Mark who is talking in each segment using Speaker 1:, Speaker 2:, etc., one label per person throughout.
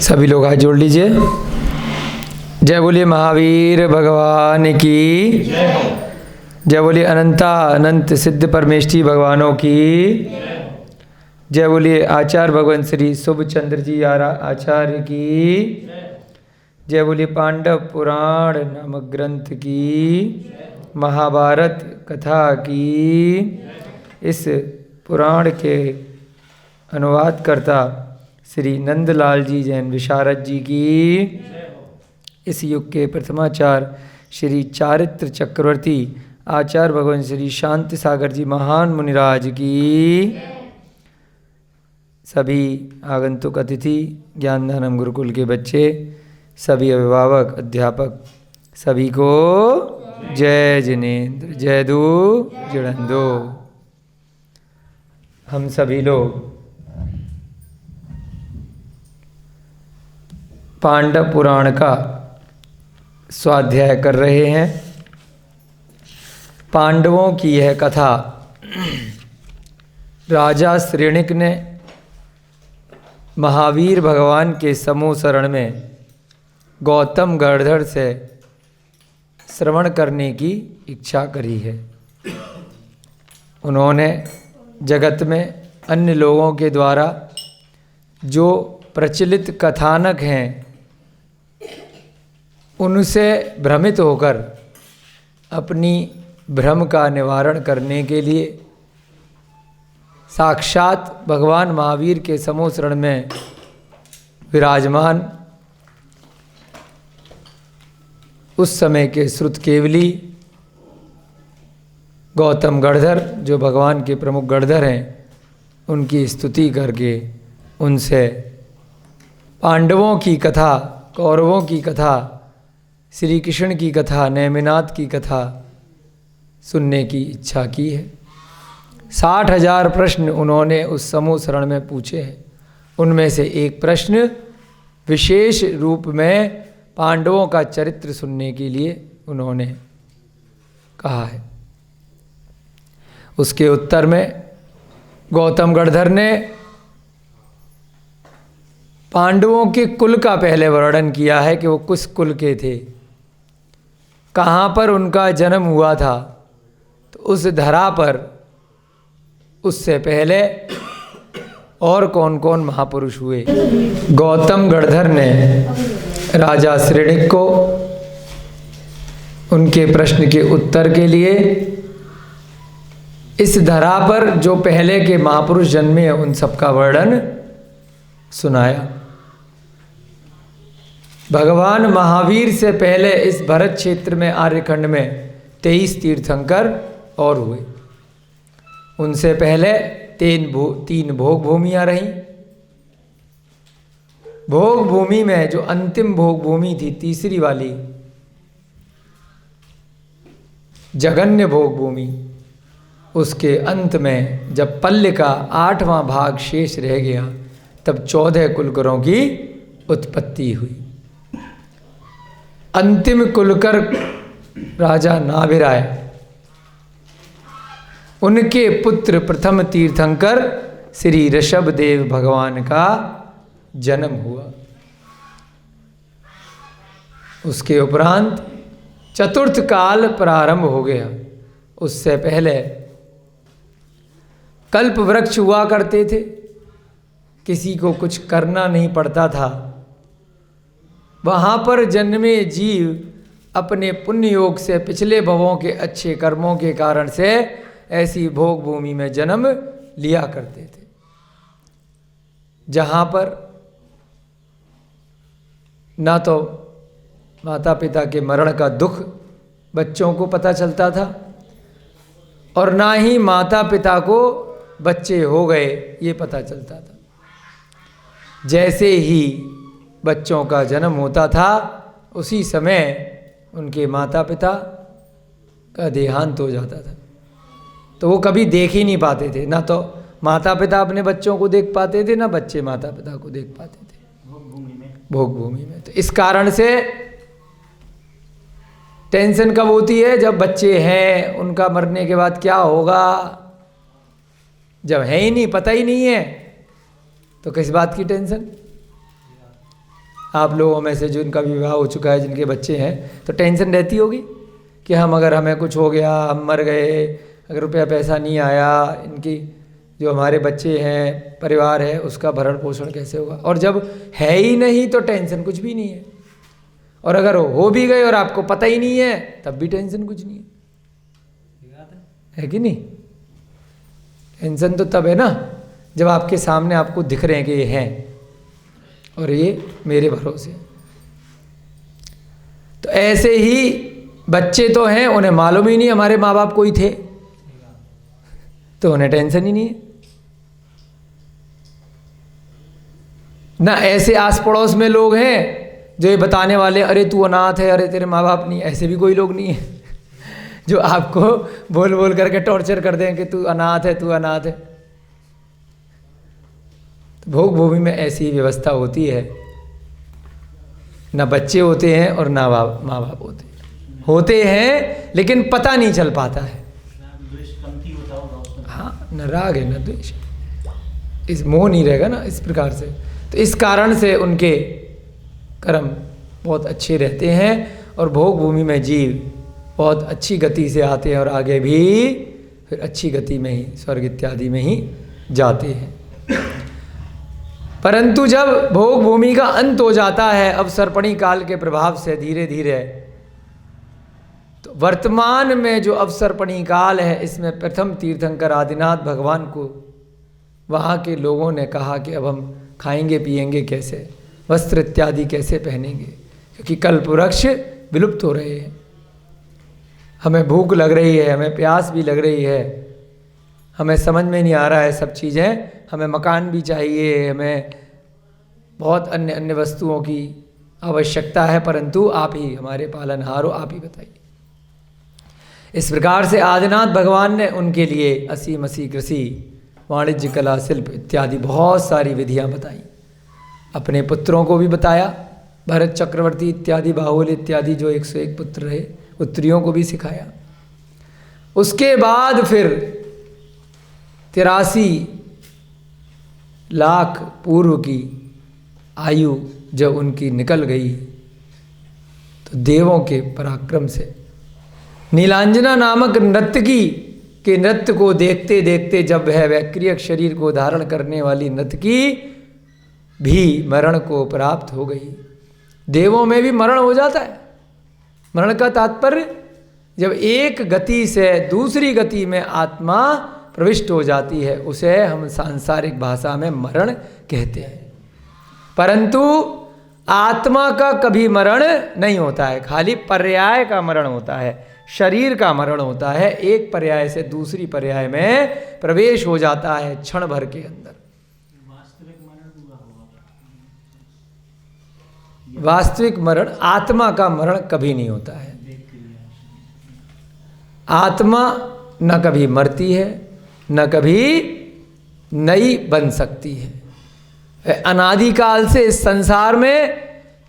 Speaker 1: सभी लोग हाथ जोड़ लीजिए। जय बोलिए महावीर भगवान की, जय बोलिए अनंत सिद्ध परमेष्ठी भगवानों की, जय बोलिए आचार्य भगवान श्री शुभचंद्र जी आचार्य की, जय बोलिए पांडव पुराण नामक ग्रंथ की, महाभारत कथा की, इस पुराण के अनुवादकर्ता श्री नंदलाल जी जैन विशारद जी की, इस युग के प्रथमाचार्य श्री चारित्र चक्रवर्ती आचार्य भगवान श्री शांति सागर जी महान मुनिराज की, सभी आगंतुक अतिथि, ज्ञानदानम गुरुकुल के बच्चे, सभी अभिभावक अध्यापक, सभी को जय जिनेन्द्र, जय दू जुड़ंदो। हम सभी लोग पांडव पुराण का स्वाध्याय कर रहे हैं। पांडवों की यह कथा राजा श्रेणिक ने महावीर भगवान के समूह शरण में गौतम गणधर से श्रवण करने की इच्छा करी है। उन्होंने जगत में अन्य लोगों के द्वारा जो प्रचलित कथानक हैं उनसे भ्रमित होकर अपनी भ्रम का निवारण करने के लिए साक्षात भगवान महावीर के समूह शरण में विराजमान उस समय के श्रुत केवली गौतम गणधर, जो भगवान के प्रमुख गणधर हैं, उनकी स्तुति करके उनसे पांडवों की कथा, कौरवों की कथा, श्री कृष्ण की कथा, नेमिनाथ की कथा सुनने की इच्छा की है। 60,000 प्रश्न उन्होंने उस समूह शरण में पूछे हैं। उनमें से एक प्रश्न विशेष रूप में पांडवों का चरित्र सुनने के लिए उन्होंने कहा है। उसके उत्तर में गौतम गणधर ने पांडवों के कुल का पहले वर्णन किया है कि वो किस कुल के थे, कहाँ पर उनका जन्म हुआ था। तो उस धरा पर उससे पहले और कौन कौन महापुरुष हुए। गौतम गणधर ने राजा श्रेणिक को उनके प्रश्न के उत्तर के लिए इस धरा पर जो पहले के महापुरुष जन्मे उन सबका वर्णन सुनाया। भगवान महावीर से पहले इस भरत क्षेत्र में आर्यखंड में 23 तीर्थंकर और हुए। उनसे पहले 3 भोग भूमियाँ रहीं। भोग भूमि में जो अंतिम भोग भूमि थी, तीसरी वाली जगन्य भोग भूमि, उसके अंत में जब पल्य का 8वां भाग शेष रह गया तब 14 कुलकरों की उत्पत्ति हुई। अंतिम कुलकर राजा नाभिराय, उनके पुत्र प्रथम तीर्थंकर श्री ऋषभदेव भगवान का जन्म हुआ। उसके उपरांत चतुर्थ काल प्रारंभ हो गया। उससे पहले कल्प वृक्ष हुआ करते थे, किसी को कुछ करना नहीं पड़ता था। वहाँ पर जन्मे जीव अपने पुण्य योग से, पिछले भवों के अच्छे कर्मों के कारण से ऐसी भोग भूमि में जन्म लिया करते थे, जहाँ पर ना तो माता पिता के मरण का दुख बच्चों को पता चलता था और ना ही माता पिता को बच्चे हो गए ये पता चलता था। जैसे ही बच्चों का जन्म होता था उसी समय उनके माता पिता का देहांत हो जाता था। तो वो कभी देख ही नहीं पाते थे, ना तो माता पिता अपने बच्चों को देख पाते थे, ना बच्चे माता पिता को देख पाते थे भोग भूमि में। तो इस कारण से टेंशन कब होती है, जब बच्चे हैं, उनका मरने के बाद क्या होगा। जब है ही नहीं, पता ही नहीं है, तो किस बात की टेंशन? आप लोगों में से जिनका विवाह हो चुका है, जिनके बच्चे हैं, तो टेंशन रहती होगी कि अगर हमें कुछ हो गया, हम मर गए, अगर रुपया पैसा नहीं आया, इनकी जो हमारे बच्चे हैं, परिवार है, उसका भरण पोषण कैसे होगा? और जब है ही नहीं तो टेंशन कुछ भी नहीं है, और अगर हो भी गए और आपको पता ही नहीं है तब भी टेंशन कुछ नहीं है कि नहीं? टेंशन तो तब है ना जब आपके सामने आपको दिख रहे हैं कि ये हैं और ये मेरे भरोसे। तो ऐसे ही बच्चे तो हैं, उन्हें मालूम ही नहीं हमारे माँ बाप कोई थे, तो उन्हें टेंशन ही नहीं है ना। ऐसे आस पड़ोस में लोग हैं जो ये बताने वाले, अरे तू अनाथ है, अरे तेरे माँ बाप नहीं, ऐसे भी कोई लोग नहीं है जो आपको बोल बोल करके टॉर्चर कर दें कि तू अनाथ है, तू अनाथ है। तो भोग भूमि में ऐसी व्यवस्था होती है, ना बच्चे होते हैं और ना माँ बाप होते हैं लेकिन पता नहीं चल पाता है। हाँ, न राग है न द्वेष, इस मोह नहीं रहेगा ना इस प्रकार से। तो इस कारण से उनके कर्म बहुत अच्छे रहते हैं और भोग भूमि में जीव बहुत अच्छी गति से आते हैं और आगे भी फिर अच्छी गति में ही स्वर्ग इत्यादि में ही जाते हैं। परंतु जब भोग भूमि का अंत हो जाता है अवसर्पणी काल के प्रभाव से धीरे धीरे, तो वर्तमान में जो अवसर्पणी काल है, इसमें प्रथम तीर्थंकर आदिनाथ भगवान को वहाँ के लोगों ने कहा कि अब हम खाएंगे पिएंगे कैसे, वस्त्र इत्यादि कैसे पहनेंगे, क्योंकि कल्प वृक्ष विलुप्त हो रहे हैं। हमें भूख लग रही है, हमें प्यास भी लग रही है, हमें समझ में नहीं आ रहा है सब चीज़ें, हमें मकान भी चाहिए, हमें बहुत अन्य अन्य वस्तुओं की आवश्यकता है, परंतु आप ही हमारे पालनहार हो, आप ही बताइए। इस प्रकार से आदिनाथ भगवान ने उनके लिए असीम असी कृषि, वाणिज्य, कला, शिल्प इत्यादि बहुत सारी विधियां बताई। अपने पुत्रों को भी बताया, भरत चक्रवर्ती इत्यादि, बाहुल इत्यादि जो 101 पुत्र रहे, पुत्रियों को भी सिखाया। उसके बाद फिर 83 लाख पूर्व की आयु जब उनकी निकल गई, तो देवों के पराक्रम से नीलांजना नामक नर्तकी के नृत्य को देखते देखते जब वह वैक्रियक शरीर को धारण करने वाली नर्तकी भी मरण को प्राप्त हो गई। देवों में भी मरण हो जाता है। मरण का तात्पर्य जब एक गति से दूसरी गति में आत्मा प्रविष्ट हो जाती है, उसे हम सांसारिक भाषा में मरण कहते हैं। परंतु आत्मा का कभी मरण नहीं होता है, खाली पर्याय का मरण होता है, शरीर का मरण होता है। एक पर्याय से दूसरी पर्याय में प्रवेश हो जाता है क्षण भर के अंदर। वास्तविक मरण, आत्मा का मरण कभी नहीं होता है। आत्मा न कभी मरती है, न कभी नई बन सकती है। अनादिकाल से इस संसार में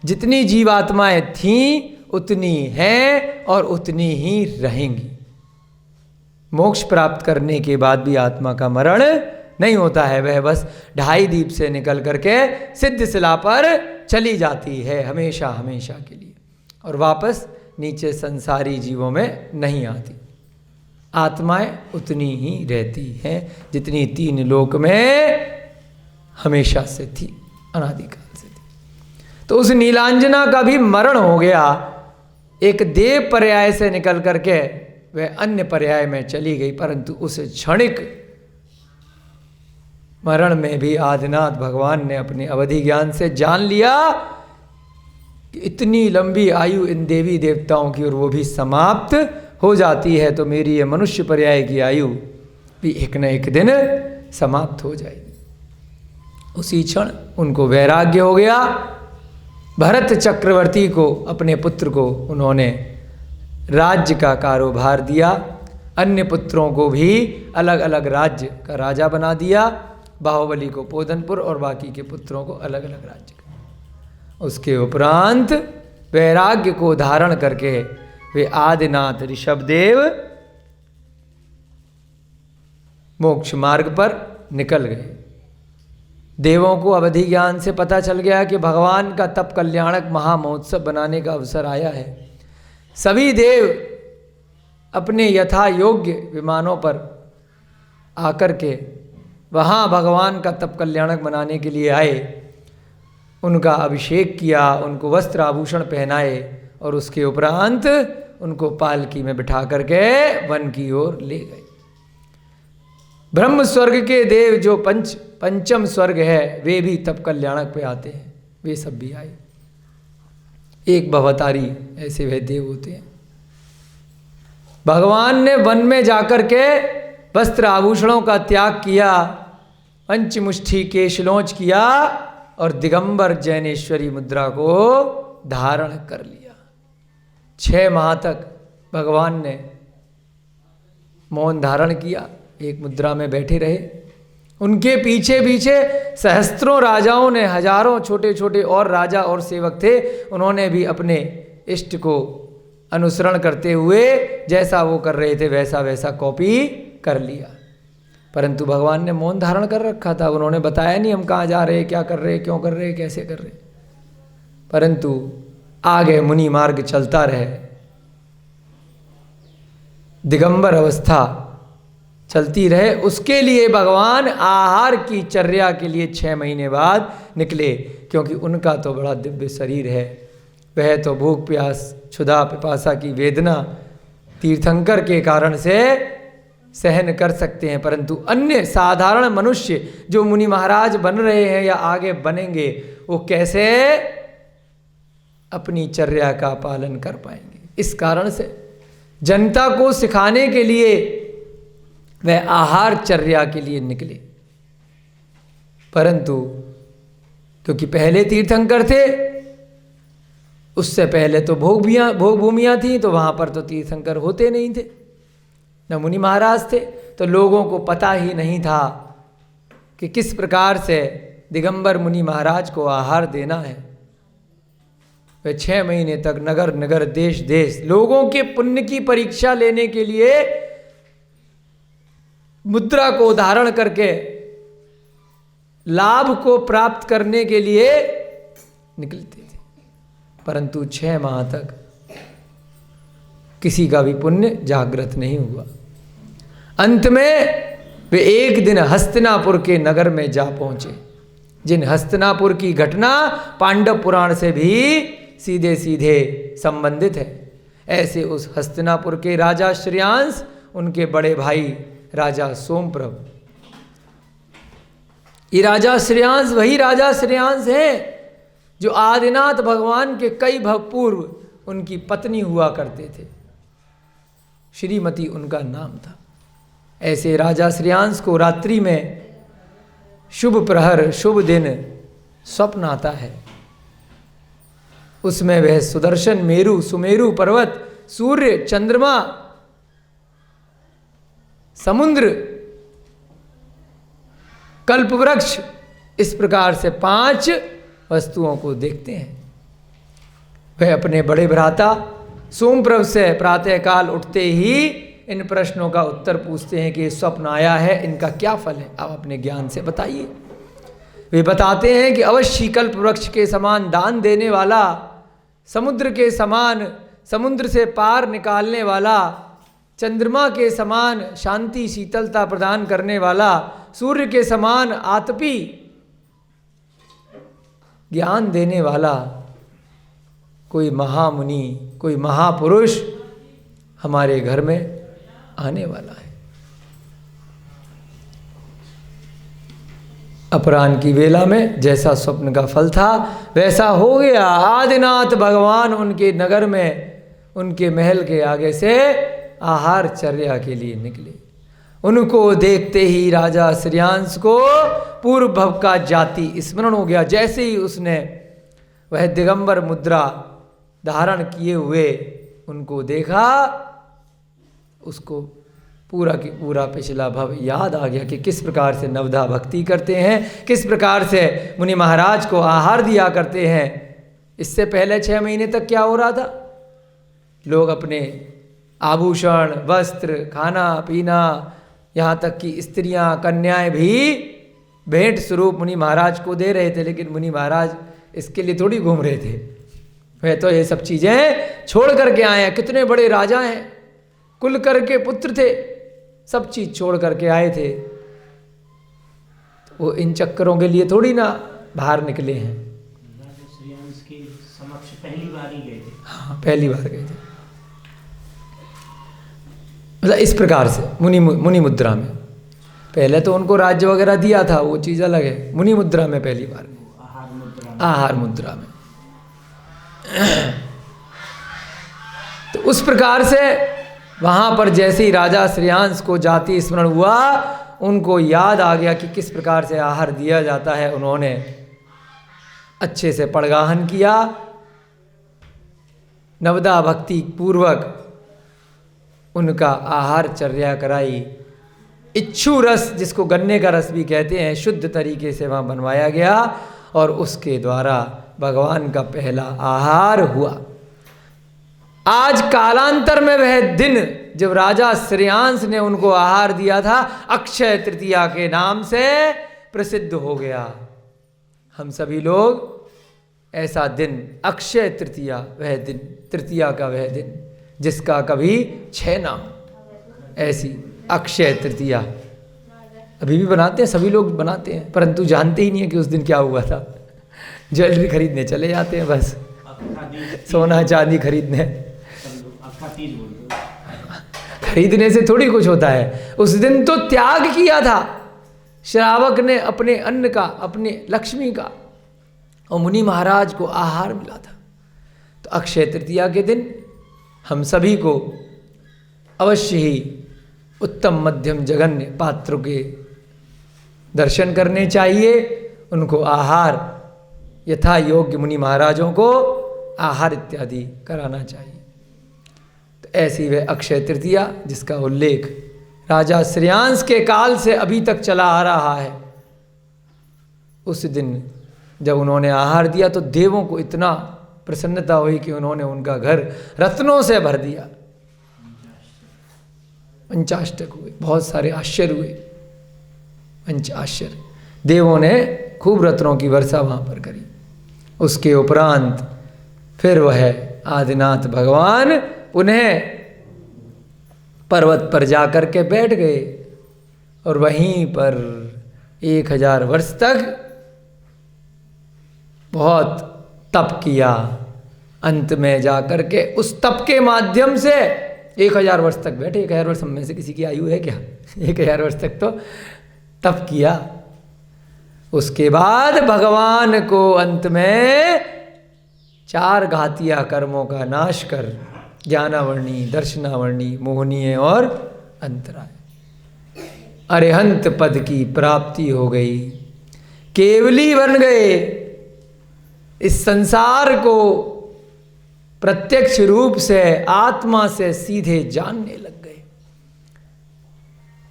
Speaker 1: जितनी जीवात्माएं थीं उतनी हैं और उतनी ही रहेंगी। मोक्ष प्राप्त करने के बाद भी आत्मा का मरण नहीं होता है, वह बस ढाई दीप से निकल करके सिद्ध शिला पर चली जाती है हमेशा हमेशा के लिए, और वापस नीचे संसारी जीवों में नहीं आती। आत्माएं उतनी ही रहती हैं जितनी तीन लोक में हमेशा से थी, अनादिकाल से थी। तो उस नीलांजना का भी मरण हो गया, एक देव पर्याय से निकल करके वह अन्य पर्याय में चली गई। परंतु उस क्षणिक मरण में भी आदिनाथ भगवान ने अपने अवधि ज्ञान से जान लिया कि इतनी लंबी आयु इन देवी देवताओं की और वो भी समाप्त हो जाती है, तो मेरी ये मनुष्य पर्याय की आयु भी एक न एक दिन समाप्त हो जाएगी। उसी क्षण उनको वैराग्य हो गया। भरत चक्रवर्ती को, अपने पुत्र को, उन्होंने राज्य का कारोबार दिया। अन्य पुत्रों को भी अलग अलग राज्य का राजा बना दिया। बाहुबली को पोधनपुर और बाकी के पुत्रों को अलग अलग राज्य का। उसके उपरांत वैराग्य को धारण करके वे आदिनाथ ऋषभदेव मोक्ष मार्ग पर निकल गए। देवों को अवधि ज्ञान से पता चल गया कि भगवान का तप कल्याणक महामहोत्सव बनाने का अवसर आया है। सभी देव अपने यथा योग्य विमानों पर आकर के वहाँ भगवान का तप कल्याणक मनाने के लिए आए। उनका अभिषेक किया, उनको वस्त्र आभूषण पहनाए और उसके उपरांत उनको पालकी में बिठा करके वन की ओर ले गए। ब्रह्म स्वर्ग के देव जो पंचम स्वर्ग है वे भी तप कल्याणक पे आते हैं, वे सब भी आए। एक भवतारी ऐसे वह देव होते हैं। भगवान ने वन में जाकर के वस्त्र आभूषणों का त्याग किया, पंचमुष्टि केशलोच किया और दिगंबर जैनेश्वरी मुद्रा को धारण कर लिया। 6 माह तक भगवान ने मौन धारण किया, एक मुद्रा में बैठे रहे। उनके पीछे पीछे सहस्त्रों राजाओं ने, हजारों छोटे छोटे और राजा और सेवक थे, उन्होंने भी अपने इष्ट को अनुसरण करते हुए जैसा वो कर रहे थे वैसा वैसा कॉपी कर लिया। परंतु भगवान ने मौन धारण कर रखा था, उन्होंने बताया नहीं हम कहाँ जा रहे, क्या कर रहे, क्यों कर रहे, कैसे कर रहे। परंतु आगे मुनि मार्ग चलता रहे, दिगंबर अवस्था चलती रहे। उसके लिए भगवान आहार की चर्या के लिए 6 महीने बाद निकले, क्योंकि उनका तो बड़ा दिव्य शरीर है, वह तो भूख प्यास क्षुधा पिपासा की वेदना तीर्थंकर के कारण से सहन कर सकते हैं, परंतु अन्य साधारण मनुष्य जो मुनि महाराज बन रहे हैं या आगे बनेंगे, वो कैसे अपनी चर्या का पालन कर पाएंगे। इस कारण से जनता को सिखाने के लिए वह आहार चर्या के लिए निकले। परंतु क्योंकि पहले तीर्थंकर थे, उससे पहले तो भोग भूमियाँ थीं, तो वहाँ पर तो तीर्थंकर होते नहीं थे, न मुनि महाराज थे, तो लोगों को पता ही नहीं था कि किस प्रकार से दिगंबर मुनि महाराज को आहार देना है। वे 6 महीने तक नगर नगर देश देश लोगों के पुण्य की परीक्षा लेने के लिए मुद्रा को धारण करके लाभ को प्राप्त करने के लिए निकलते थे। परंतु 6 माह तक किसी का भी पुण्य जागृत नहीं हुआ। अंत में वे एक दिन हस्तिनापुर के नगर में जा पहुंचे, जिन हस्तिनापुर की घटना पांडव पुराण से भी सीधे सीधे संबंधित है। ऐसे उस हस्तिनापुर के राजा श्रेयांश, उनके बड़े भाई राजा सोमप्रभ। ये राजा श्रेयांश वही राजा श्रेयांश है जो आदिनाथ भगवान के कई भव पूर्व उनकी पत्नी हुआ करते थे, श्रीमती उनका नाम था। ऐसे राजा श्रेयांश को रात्रि में शुभ प्रहर शुभ दिन स्वप्न आता है। उसमें वह सुदर्शन, मेरु, सुमेरु पर्वत, सूर्य, चंद्रमा, समुद्र, कल्पवृक्ष, इस प्रकार से 5 वस्तुओं को देखते हैं। वह अपने बड़े भ्राता सोमप्रभ से प्रातःकाल उठते ही इन प्रश्नों का उत्तर पूछते हैं कि स्वप्न आया है, इनका क्या फल है, आप अपने ज्ञान से बताइए। वे बताते हैं कि अवश्य कल्प वृक्ष के समान दान देने वाला, समुद्र के समान समुद्र से पार निकालने वाला, चंद्रमा के समान शांति शीतलता प्रदान करने वाला, सूर्य के समान आतपी ज्ञान देने वाला कोई महामुनि, कोई महापुरुष हमारे घर में आने वाला है। अपराह्न की वेला में जैसा स्वप्न का फल था वैसा हो गया। आदिनाथ भगवान उनके नगर में, उनके महल के आगे से आहार चर्या के लिए निकले। उनको देखते ही राजा श्रेयांश को पूर्व भव का जाति स्मरण हो गया। जैसे ही उसने वह दिगंबर मुद्रा धारण किए हुए उनको देखा, उसको पूरा की पूरा पिछला भव याद आ गया कि किस प्रकार से नवधा भक्ति करते हैं, किस प्रकार से मुनि महाराज को आहार दिया करते हैं। इससे पहले 6 महीने तक क्या हो रहा था? लोग अपने आभूषण, वस्त्र, खाना पीना, यहाँ तक कि स्त्रियाँ, कन्याएं भी भेंट स्वरूप मुनि महाराज को दे रहे थे, लेकिन मुनि महाराज इसके लिए थोड़ी घूम रहे थे, वे तो ये सब चीज़ें छोड़ करके आए हैं। कितने बड़े राजा हैं, कुल करके पुत्र थे, सब चीज़ छोड़ करके आए थे, तो वो इन चक्करों के लिए थोड़ी ना बाहर निकले हैं।
Speaker 2: के समक्ष पहली बार ही गए थे।
Speaker 1: हाँ, पहली बार गए थे। मतलब इस प्रकार से मुनि मुद्रा में, पहले तो उनको राज्य वगैरह दिया था, वो चीज़ अलग है। मुनि मुद्रा में पहली बार, आहार मुद्रा में। तो उस प्रकार से वहाँ पर जैसे ही राजा श्रेयांश को जाति स्मरण हुआ, उनको याद आ गया कि किस प्रकार से आहार दिया जाता है। उन्होंने अच्छे से पड़गाहन किया, नवदा भक्ति पूर्वक उनका आहार चर्या कराई। इच्छू रस, जिसको गन्ने का रस भी कहते हैं, शुद्ध तरीके से वहाँ बनवाया गया और उसके द्वारा भगवान का पहला आहार हुआ। आज कालांतर में वह दिन जब राजा श्रेयांश ने उनको आहार दिया था, अक्षय तृतीया के नाम से प्रसिद्ध हो गया। हम सभी लोग ऐसा दिन, अक्षय तृतीया, वह दिन, तृतीया का वह दिन जिसका कभी क्षय ना हो, ऐसी अक्षय तृतीया अभी भी बनाते हैं, सभी लोग बनाते हैं, परंतु जानते ही नहीं है कि उस दिन क्या हुआ था। ज्वेलरी खरीदने चले जाते हैं, बस सोना चांदी खरीदने। खरीदने से थोड़ी कुछ होता है, उस दिन तो त्याग किया था श्रावक ने अपने अन्न का, अपने लक्ष्मी का, और मुनि महाराज को आहार मिला था। तो अक्षय तृतीया के दिन हम सभी को अवश्य ही उत्तम मध्यम जघन्य पात्रों के दर्शन करने चाहिए, उनको आहार यथा योग्य मुनि महाराजों को आहार इत्यादि कराना चाहिए। तो ऐसी वह अक्षय तृतीया जिसका उल्लेख राजा श्रेयांश के काल से अभी तक चला आ रहा है, उस दिन जब उन्होंने आहार दिया तो देवों को इतना प्रसन्नता हुई कि उन्होंने उनका घर रत्नों से भर दिया। पंचाष्टक हुए, बहुत सारे आश्चर्य हुए, पंच आश्चर्य। देवों ने खूब रत्नों की वर्षा वहाँ पर करी। उसके उपरांत फिर वह आदिनाथ भगवान उन्हें पर्वत पर जाकर के बैठ गए और वहीं पर 1000 वर्ष तक बहुत तप किया। अंत में जाकर के उस तप के माध्यम से 1000 वर्ष तक बैठे। 1000 वर्ष हम में से किसी की आयु है क्या? 1000 वर्ष तक तो तप किया। उसके बाद भगवान को अंत में 4 घातिया कर्मों का नाश कर ज्ञानावर्णी, दर्शनावर्णी, मोहनीय और अंतराय अरिहंत पद की प्राप्ति हो गई। केवली बन गए। इस संसार को प्रत्यक्ष रूप से आत्मा से सीधे जानने लग गए।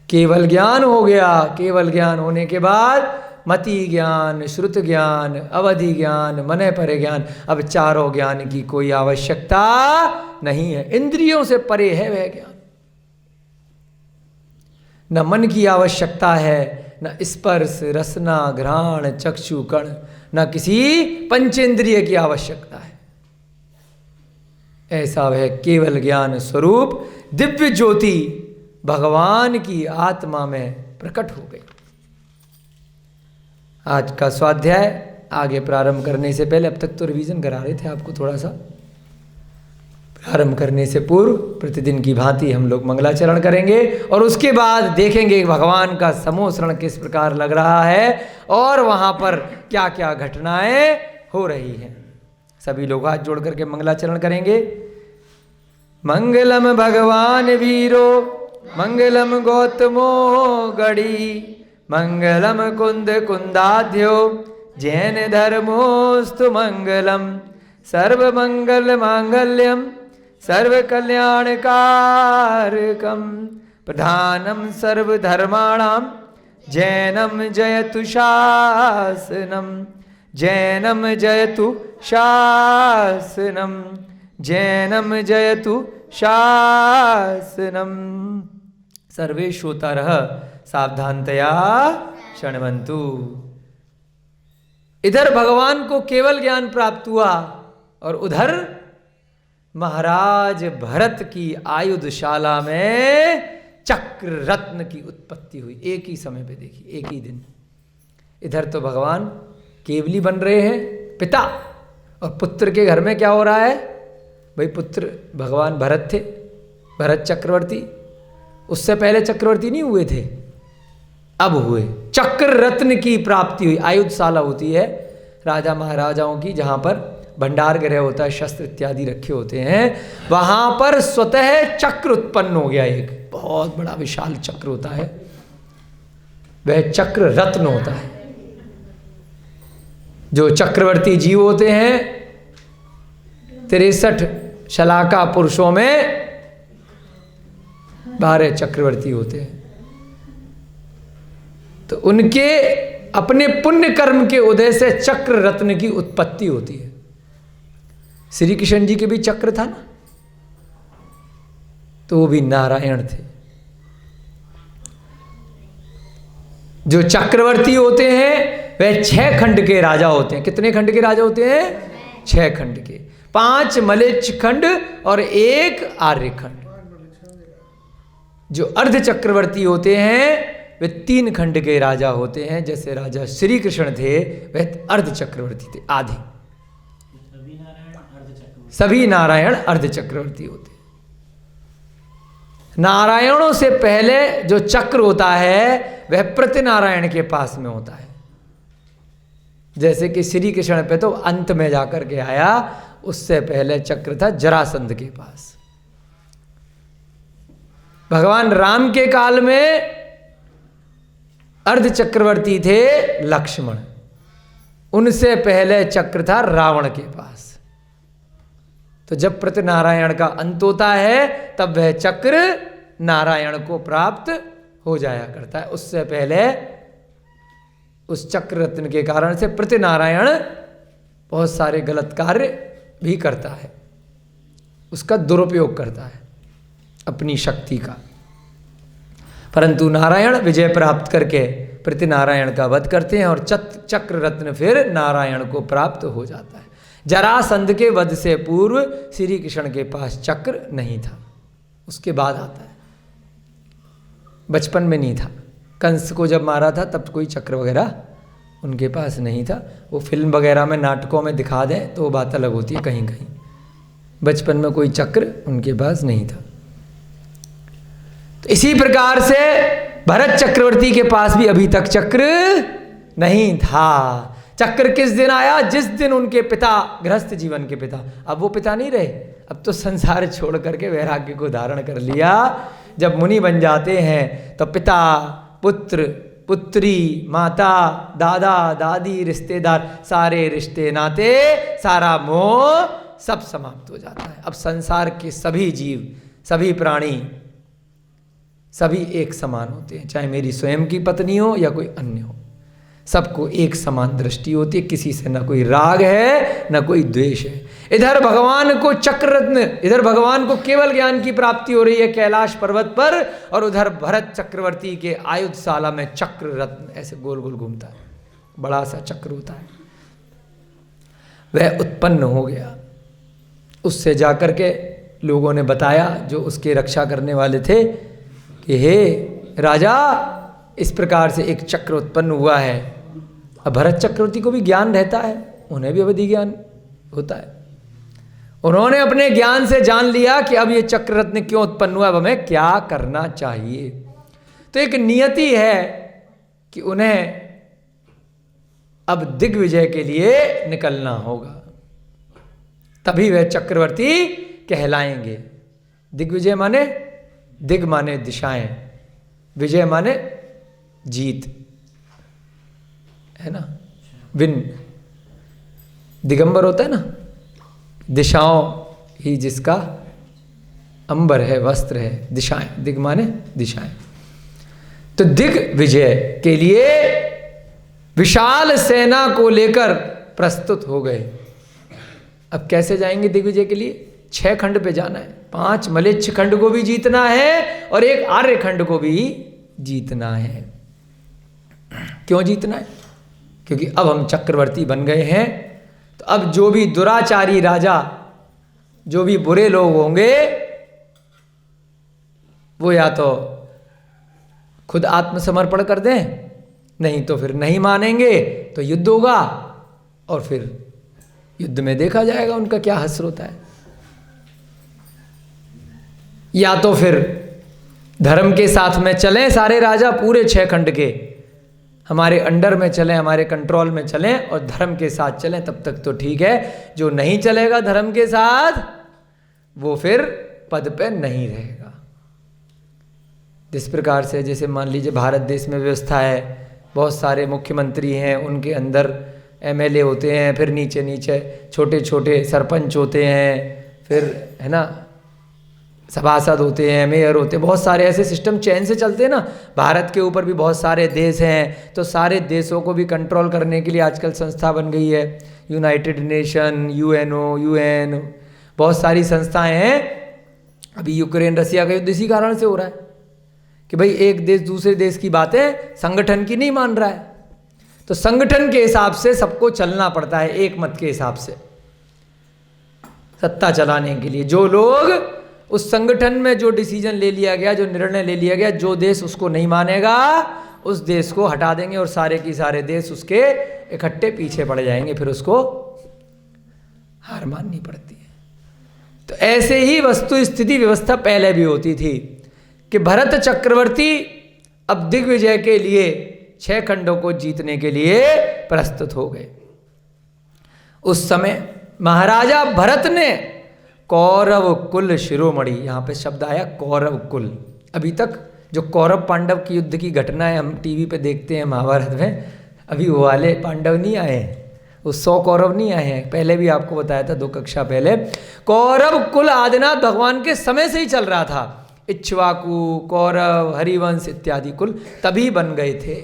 Speaker 1: केवल ज्ञान हो गया। केवल ज्ञान होने के बाद मति ज्ञान, श्रुत ज्ञान, अवधि ज्ञान, मन परे ज्ञान। अब चारों ज्ञान की कोई आवश्यकता नहीं है। इंद्रियों से परे है वह ज्ञान। न मन की आवश्यकता है, न स्पर्श, रसना, घ्राण, चक्षु, कण, न किसी पंचेंद्रिय की आवश्यकता है। ऐसा वह केवल ज्ञान स्वरूप दिव्य ज्योति भगवान की आत्मा में प्रकट हो गई। आज का स्वाध्याय आगे प्रारंभ करने से पहले, अब तक तो रिवीजन करा रहे थे आपको, थोड़ा सा प्रारंभ करने से पूर्व प्रतिदिन की भांति हम लोग मंगलाचरण करेंगे और उसके बाद देखेंगे भगवान का समोसरण किस प्रकार लग रहा है और वहाँ पर क्या क्या घटनाएं हो रही हैं। सभी लोग हाथ जोड़ करके मंगलाचरण करेंगे। मंगलम भगवान वीरो, मंगलम गौतमो गढ़ी, मंगलम कुंद कुंदाध्यो, जैन धर्मोस्तु मंगलम, सर्व मंगल मांगल्यम, सर्व कल्याणकारकम, प्रधानम सर्व धर्माणाम, जैनम जयतु शासनम, जैनम जयतु शासनम, जैनम जयतु शासनम। सर्वे श्रोतारः सावधानतया शृण्वन्तु। इधर भगवान को केवल ज्ञान प्राप्त हुआ और उधर महाराज भरत की आयुधशाला में चक्र रत्न की उत्पत्ति हुई। एक ही समय पे देखिए, एक ही दिन। इधर तो भगवान केवली बन रहे हैं पिता, और पुत्र के घर में क्या हो रहा है भाई? पुत्र भगवान भरत थे, भरत चक्रवर्ती। उससे पहले चक्रवर्ती नहीं हुए थे, अब हुए। चक्र रत्न की प्राप्ति हुई। आयुधशाला होती है राजा महाराजाओं की, जहां पर भंडार गृह होता है, शस्त्र इत्यादि रखे होते हैं। वहां पर स्वतः चक्र उत्पन्न हो गया। एक बहुत बड़ा विशाल चक्र होता है, वह चक्र रत्न होता है। जो चक्रवर्ती जीव होते हैं 63 शलाका पुरुषों में 12 चक्रवर्ती होते हैं। तो उनके अपने पुण्य कर्म के उदय से चक्र रत्न की उत्पत्ति होती है। श्री कृष्ण जी के भी चक्र था ना, तो वो भी नारायण थे। जो चक्रवर्ती होते हैं वह 6 खंड के राजा होते हैं। कितने खंड के राजा होते हैं? 6 खंड के। 5 मलेच्छ खंड और 1 आर्य खंड। जो अर्ध चक्रवर्ती होते हैं वे 3 खंड के राजा होते हैं। जैसे राजा श्री कृष्ण थे वह अर्ध चक्रवर्ती थे, आधे। सभी नारायण अर्ध चक्रवर्ती होते हैं। नारायणों से पहले जो चक्र होता है वह प्रतिनारायण के पास में होता है। जैसे कि श्री कृष्ण पे तो अंत में जाकर के आया, उससे पहले चक्र था जरासंध के पास। भगवान राम के काल में अर्ध चक्रवर्ती थे लक्ष्मण, उनसे पहले चक्र था रावण के पास। तो जब प्रतिनारायण का अंत होता है तब वह चक्र नारायण को प्राप्त हो जाया करता है। उससे पहले उस चक्र रत्न के कारण से प्रतिनारायण बहुत सारे गलत कार्य भी करता है, उसका दुरुपयोग करता है अपनी शक्ति का। परंतु नारायण विजय प्राप्त करके प्रतिनारायण का वध करते हैं और चक्र रत्न फिर नारायण को प्राप्त हो जाता है। जरासंध के वध से पूर्व श्री कृष्ण के पास चक्र नहीं था, उसके बाद आता है। बचपन में नहीं था। कंस को जब मारा था तब कोई चक्र वगैरह उनके पास नहीं था। वो फिल्म वगैरह में, नाटकों में दिखा दें तो वो बात अलग होती है कहीं कहीं। बचपन में कोई चक्र उनके पास नहीं था। तो इसी प्रकार से भरत चक्रवर्ती के पास भी अभी तक चक्र नहीं था। चक्र किस दिन आया? जिस दिन उनके पिता, गृहस्थ जीवन के पिता, अब वो पिता नहीं रहे, अब तो संसार छोड़ करके वैराग्य को धारण कर लिया। जब मुनि बन जाते हैं तो पिता, पुत्र, पुत्री, माता, दादा, दादी, रिश्तेदार, सारे रिश्ते नाते, सारा मोह सब समाप्त हो जाता है। अब संसार के सभी जीव, सभी प्राणी, सभी एक समान होते हैं। चाहे मेरी स्वयं की पत्नी हो या कोई अन्य हो, सबको एक समान दृष्टि होती है। किसी से न कोई राग है न कोई द्वेष है। इधर भगवान को चक्र रत्न, इधर भगवान को केवल ज्ञान की प्राप्ति हो रही है कैलाश पर्वत पर, और उधर भरत चक्रवर्ती के आयुधशाला में चक्र रत्न ऐसे गोल गोल घूमता है, बड़ा सा चक्र होता है, वह उत्पन्न हो गया। उससे जाकर के लोगों ने बताया, जो उसके रक्षा करने वाले थे, कि हे राजा, इस प्रकार से एक चक्र उत्पन्न हुआ है। अब भरत चक्रवर्ती को भी ज्ञान रहता है, उन्हें भी अवधि ज्ञान होता है। उन्होंने अपने ज्ञान से जान लिया कि अब ये चक्र रत्न क्यों उत्पन्न हुआ, अब हमें क्या करना चाहिए। तो एक नियति है कि उन्हें अब दिग्विजय के लिए निकलना होगा, तभी वह चक्रवर्ती कहलाएंगे। दिग्विजय माने, दिग माने दिशाएं, विजय माने जीत, है ना। विन दिगंबर होता है ना, दिशाओं ही जिसका अंबर है, वस्त्र है, दिशाएं, दिग माने दिशाएं। तो दिग विजय के लिए विशाल सेना को लेकर प्रस्तुत हो गए। अब कैसे जाएंगे दिग्विजय के लिए? 6 खंड पे जाना है, 5 मलेच्छ खंड को भी जीतना है और 1 आर्य खंड को भी जीतना है। क्यों जीतना है? क्योंकि अब हम चक्रवर्ती बन गए हैं। तो अब जो भी दुराचारी राजा, जो भी बुरे लोग होंगे, वो या तो खुद आत्मसमर्पण कर दें, नहीं तो फिर नहीं मानेंगे तो युद्ध होगा, और फिर युद्ध में देखा जाएगा उनका क्या हश्र होता है। या तो फिर धर्म के साथ में चलें सारे राजा, पूरे 6 खंड के हमारे अंडर में चलें, हमारे कंट्रोल में चलें और धर्म के साथ चलें, तब तक तो ठीक है। जो नहीं चलेगा धर्म के साथ, वो फिर पद पे नहीं रहेगा। जिस प्रकार से, जैसे मान लीजिए भारत देश में व्यवस्था है, बहुत सारे मुख्यमंत्री हैं, उनके अंदर एमएलए होते हैं, फिर नीचे नीचे छोटे छोटे सरपंच होते हैं, फिर है ना सभासद होते हैं, मेयर होते हैं, बहुत सारे ऐसे सिस्टम चैन से चलते हैं ना। भारत के ऊपर भी बहुत सारे देश हैं, तो सारे देशों को भी कंट्रोल करने के लिए आजकल संस्था बन गई है, यूनाइटेड नेशन, यूएनओ, यूएन, बहुत सारी संस्थाएं हैं। अभी यूक्रेन रसिया का युद्ध इसी कारण से हो रहा है कि भाई एक देश दूसरे देश की बातें संगठन की नहीं मान रहा है। तो संगठन के हिसाब से सबको चलना पड़ता है, एक मत के हिसाब से सत्ता चलाने के लिए। जो लोग उस संगठन में जो डिसीजन ले लिया गया, जो निर्णय ले लिया गया, जो देश उसको नहीं मानेगा उस देश को हटा देंगे और सारे की सारे देश उसके इकट्ठे पीछे पड़ जाएंगे, फिर उसको हार माननी पड़ती है। तो ऐसे ही वस्तु स्थिति व्यवस्था पहले भी होती थी कि भरत चक्रवर्ती अब दिग्विजय के लिए 6 खंडों को जीतने के लिए प्रस्तुत हो गए। उस समय महाराजा भरत ने कौरव कुल शिरोमणि, यहाँ पे शब्द आया कौरव कुल। अभी तक जो कौरव पांडव की युद्ध की घटनाएं हम टीवी पे देखते हैं महाभारत में, अभी वो वाले पांडव नहीं आए हैं, वो 100 कौरव नहीं आए हैं। पहले भी आपको बताया था 2 कक्षा पहले, कौरव कुल आदिनाथ भगवान के समय से ही चल रहा था। इक्ष्वाकु, कौरव, हरिवंश इत्यादि कुल तभी बन गए थे।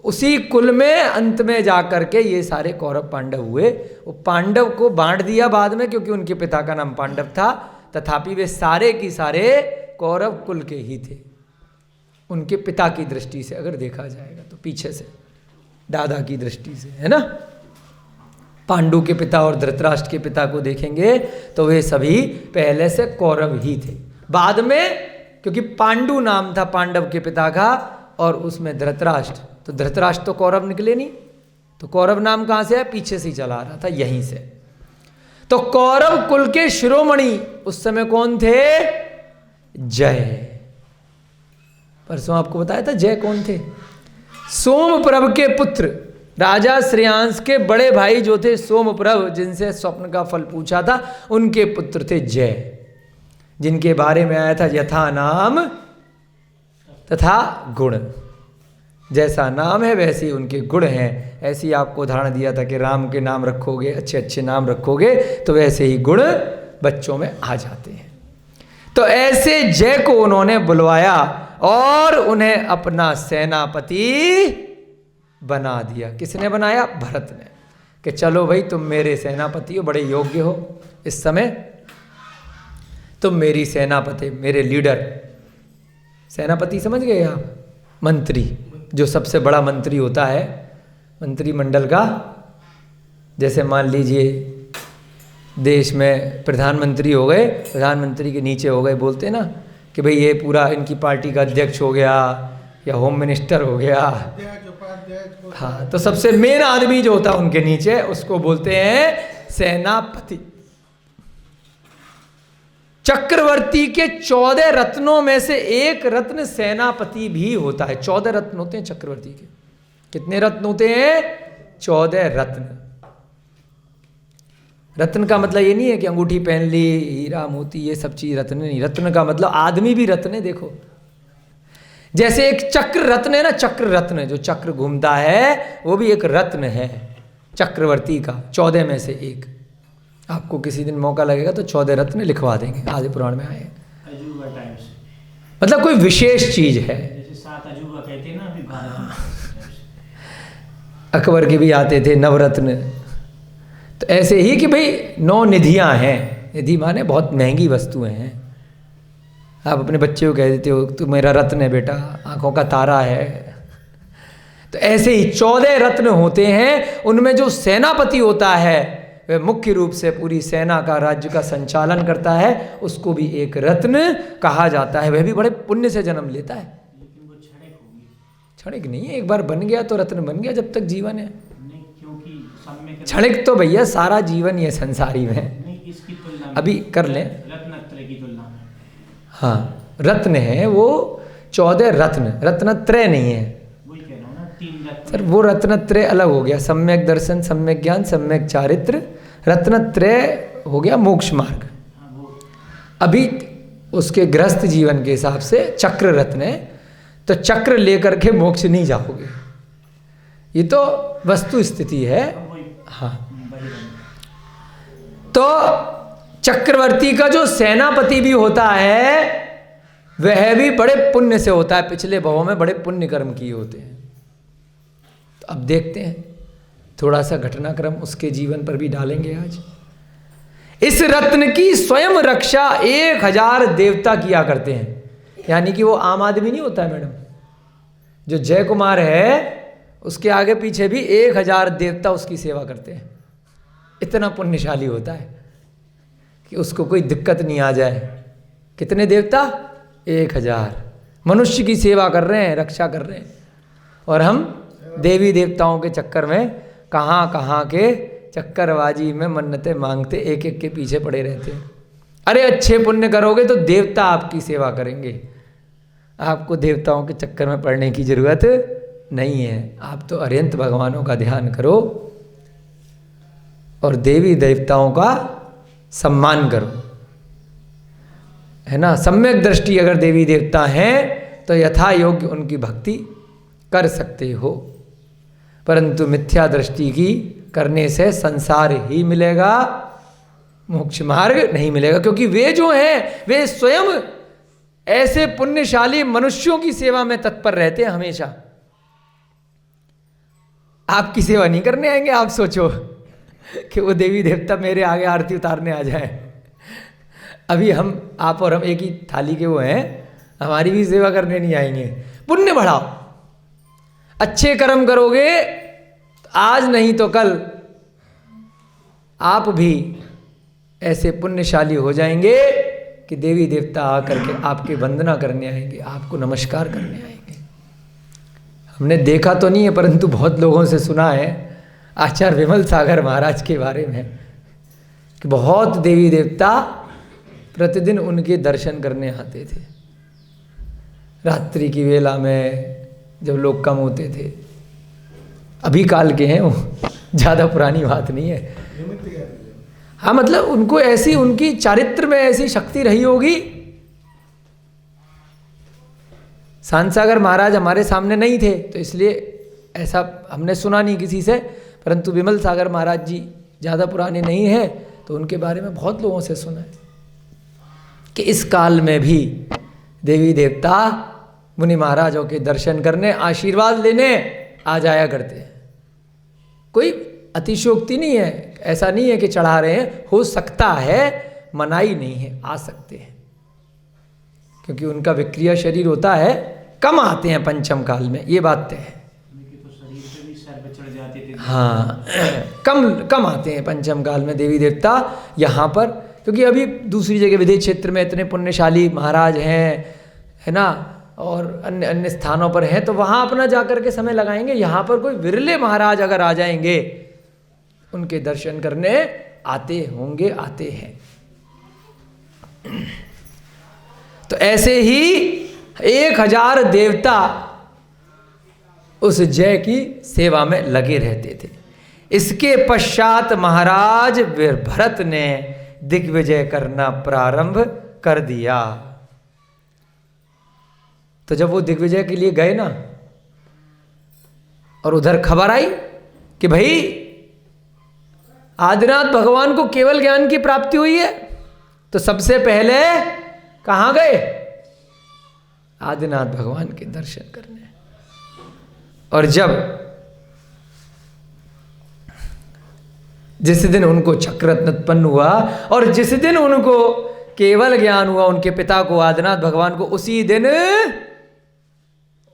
Speaker 1: उसी कुल में अंत में जाकर के ये सारे कौरव पांडव हुए। वो पांडव को बांट दिया बाद में, क्योंकि उनके पिता का नाम पांडव था, तथापि वे सारे की सारे कौरव कुल के ही थे। उनके पिता की दृष्टि से अगर देखा जाएगा तो, पीछे से दादा की दृष्टि से, है ना। पांडु के पिता और धृतराष्ट्र के पिता को देखेंगे तो वे सभी पहले से कौरव ही थे। बाद में क्योंकि पांडु नाम था पांडव के पिता का, और उसमें धृतराष्ट्र, तो धृतराष्ट्र तो कौरव निकले नहीं, तो कौरव नाम कहाँ से है? पीछे से ही चला आ रहा था, यहीं से। तो कौरव कुल के शिरोमणि उस समय कौन थे? जय। परसों आपको बताया था जय कौन थे? सोमप्रभ के पुत्र, राजा श्रेयांश के बड़े भाई जो थे सोमप्रभ, जिनसे स्वप्न का फल पूछा था, उनके पुत्र थे जय, जिनके बारे में आया था यथा नाम तथा गुण। जैसा नाम है वैसे ही उनके गुण हैं। ऐसे ही आपको उदाहरण दिया था कि राम के नाम रखोगे, अच्छे अच्छे नाम रखोगे, तो वैसे ही गुण बच्चों में आ जाते हैं। तो ऐसे जय को उन्होंने बुलवाया और उन्हें अपना सेनापति बना दिया। किसने बनाया? भरत ने, कि चलो भाई तुम मेरे सेनापति हो, बड़े योग्य हो, इस समय तुम मेरी सेनापति, मेरे लीडर। सेनापति समझ गए आप? मंत्री, जो सबसे बड़ा मंत्री होता है मंत्रिमंडल का। जैसे मान लीजिए देश में प्रधानमंत्री हो गए, प्रधानमंत्री के नीचे हो गए, बोलते हैं ना कि भाई ये पूरा इनकी पार्टी का अध्यक्ष हो गया या होम मिनिस्टर हो गया। हाँ, तो सबसे मेन आदमी जो होता है उनके नीचे, उसको बोलते हैं सेनापति। चक्रवर्ती के 14 रत्नों में से एक रत्न सेनापति भी होता है। 14 रत्न होते हैं चक्रवर्ती के। कितने रत्न होते हैं? 14 रत्न। रत्न का मतलब ये नहीं है कि अंगूठी पहन ली, हीरा मोती, ये सब चीज रत्न नहीं। रत्न का मतलब आदमी भी रत्न है। देखो, जैसे एक चक्र रत्न है ना, चक्र रत्न, जो चक्र घूमता है वो भी एक रत्न है चक्रवर्ती का, 14 में से एक। आपको किसी दिन मौका लगेगा तो 14 रत्न लिखवा देंगे, आदि पुराण में आए हैं।
Speaker 2: अजूबा टाइम्स,
Speaker 1: मतलब कोई विशेष चीज है।
Speaker 2: जैसे 7 अजूबा कहते हैं ना अभी भारत में।
Speaker 1: अकबर के भी आते थे नवरत्न। तो ऐसे ही कि भाई 9 निधियां हैं। निधि माने बहुत महंगी वस्तुएं हैं। आप अपने बच्चे को कह देते हो तू मेरा रत्न है बेटा, आंखों का तारा है। तो ऐसे ही 14 रत्न होते हैं, उनमें जो सेनापति होता है वह मुख्य रूप से पूरी सेना का, राज्य का संचालन करता है, उसको भी एक रत्न कहा जाता है। वह भी बड़े पुण्य से जन्म लेता है।
Speaker 2: लेकिन वो क्षणिक होगी।
Speaker 1: क्षणिक नहीं है, एक बार बन गया तो रत्न बन गया, जब तक जीवन है।
Speaker 2: नहीं, क्योंकि सम्यक
Speaker 1: क्षणिक तो भैया सारा जीवन ये संसारी में।
Speaker 2: नहीं, इसकी तुलना में
Speaker 1: अभी कर लें।
Speaker 2: रत्नत्रय की तुलना में।
Speaker 1: हाँ, रत्न है वो 14 रत्न, रत्नत्रय नहीं है
Speaker 2: वही कह रहा हूँ ना, 3 रत्न।
Speaker 1: सर। वो रत्नत्रय अलग हो गया, सम्यक दर्शन, सम्यक ज्ञान, सम्यक चारित्र। रत्नत्रय हो गया मोक्ष मार्ग।
Speaker 2: हाँ, वो
Speaker 1: अभी उसके गृहस्थ जीवन के हिसाब से चक्र रत्न है, तो चक्र लेकर के मोक्ष नहीं जाओगे, ये तो वस्तु स्थिति है।
Speaker 2: वही
Speaker 1: हाँ,
Speaker 2: वही रत्न।
Speaker 1: तो चक्रवर्ती का जो सेनापति भी होता है वह भी बड़े पुण्य से होता है, पिछले भवों में बड़े पुण्य कर्म किए होते हैं। तो अब देखते हैं, थोड़ा सा घटनाक्रम उसके जीवन पर भी डालेंगे आज। इस रत्न की स्वयं रक्षा 1000 देवता किया करते हैं। यानी कि वो आम आदमी नहीं होता है मैडम, जो जय कुमार है उसके आगे पीछे भी 1000 देवता उसकी सेवा करते हैं। इतना पुण्यशाली होता है कि उसको कोई दिक्कत नहीं आ जाए। कितने देवता? 1000 मनुष्य की सेवा कर रहे हैं, रक्षा कर रहे हैं। और हम देवी देवताओं के चक्कर में कहाँ कहाँ के चक्करबाजी में मन्नतें मांगते, एक एक के पीछे पड़े रहते हैं। अरे अच्छे पुण्य करोगे तो देवता आपकी सेवा करेंगे, आपको देवताओं के चक्कर में पड़ने की जरूरत नहीं है। आप तो अरिहंत भगवानों का ध्यान करो और देवी देवताओं का सम्मान करो, है ना। सम्यक दृष्टि अगर देवी देवता हैं तो यथा योग्य उनकी भक्ति कर सकते हो, परंतु मिथ्या दृष्टि की करने से संसार ही मिलेगा, मोक्ष मार्ग नहीं मिलेगा। क्योंकि वे जो हैं वे स्वयं ऐसे पुण्यशाली मनुष्यों की सेवा में तत्पर रहते हैं हमेशा। आपकी सेवा नहीं करने आएंगे। आप सोचो कि वो देवी देवता मेरे आगे आरती उतारने आ जाए। अभी हम, आप और हम एक ही थाली के वो हैं, हमारी भी सेवा करने नहीं आएंगे। पुण्य बढ़ाओ, अच्छे कर्म करोगे आज नहीं तो कल आप भी ऐसे पुण्यशाली हो जाएंगे कि देवी देवता आकर के आपकी वंदना करने आएंगे, आपको नमस्कार करने आएंगे। हमने देखा तो नहीं है परंतु बहुत लोगों से सुना है आचार्य विमल सागर महाराज के बारे में कि बहुत देवी देवता प्रतिदिन उनके दर्शन करने आते थे। रात्रि की वेला में जब लोग कम होते थे, अभी काल के हैं वो, ज़्यादा पुरानी बात नहीं है। हाँ, मतलब उनको ऐसी, उनकी चारित्र में ऐसी शक्ति रही होगी। शांत सागर महाराज हमारे सामने नहीं थे तो इसलिए ऐसा हमने सुना नहीं किसी से, परंतु विमल सागर महाराज जी ज़्यादा पुराने नहीं हैं तो उनके बारे में बहुत लोगों से सुना है कि इस काल में भी देवी देवता मुनि महाराजों के दर्शन करने, आशीर्वाद लेने आ जाया करते हैं। कोई अतिशयोक्ति नहीं है, ऐसा नहीं है कि चढ़ा रहे हैं, हो सकता है, मनाही नहीं है, आ सकते हैं। क्योंकि उनका विक्रिया शरीर होता है, कम आते हैं पंचम काल में, ये बात तय है।
Speaker 2: तो शरीर पे भी सर पे चढ़ जाते थे।
Speaker 1: हाँ, कम आते हैं पंचम काल में देवी देवता यहाँ पर, क्योंकि अभी दूसरी जगह विदेश क्षेत्र में इतने पुण्यशाली महाराज हैं, है ना, और अन्य अन्य स्थानों पर हैं, तो वहाँ अपना जाकर के समय लगाएंगे। यहाँ पर कोई विरले महाराज अगर आ जाएंगे, उनके दर्शन करने आते होंगे, आते हैं। तो ऐसे ही 1000 देवता उस जय की सेवा में लगे रहते थे। इसके पश्चात महाराज भरत ने दिग्विजय करना प्रारंभ कर दिया। तो जब वो दिग्विजय के लिए गए ना, और उधर खबर आई कि भाई आदिनाथ भगवान को केवल ज्ञान की प्राप्ति हुई है, तो सबसे पहले कहाँ गए? आदिनाथ भगवान के दर्शन करने। और जब जिस दिन उनको चक्ररत्न उत्पन्न हुआ और जिस दिन उनको केवल ज्ञान हुआ, उनके पिता को, आदिनाथ भगवान को, उसी दिन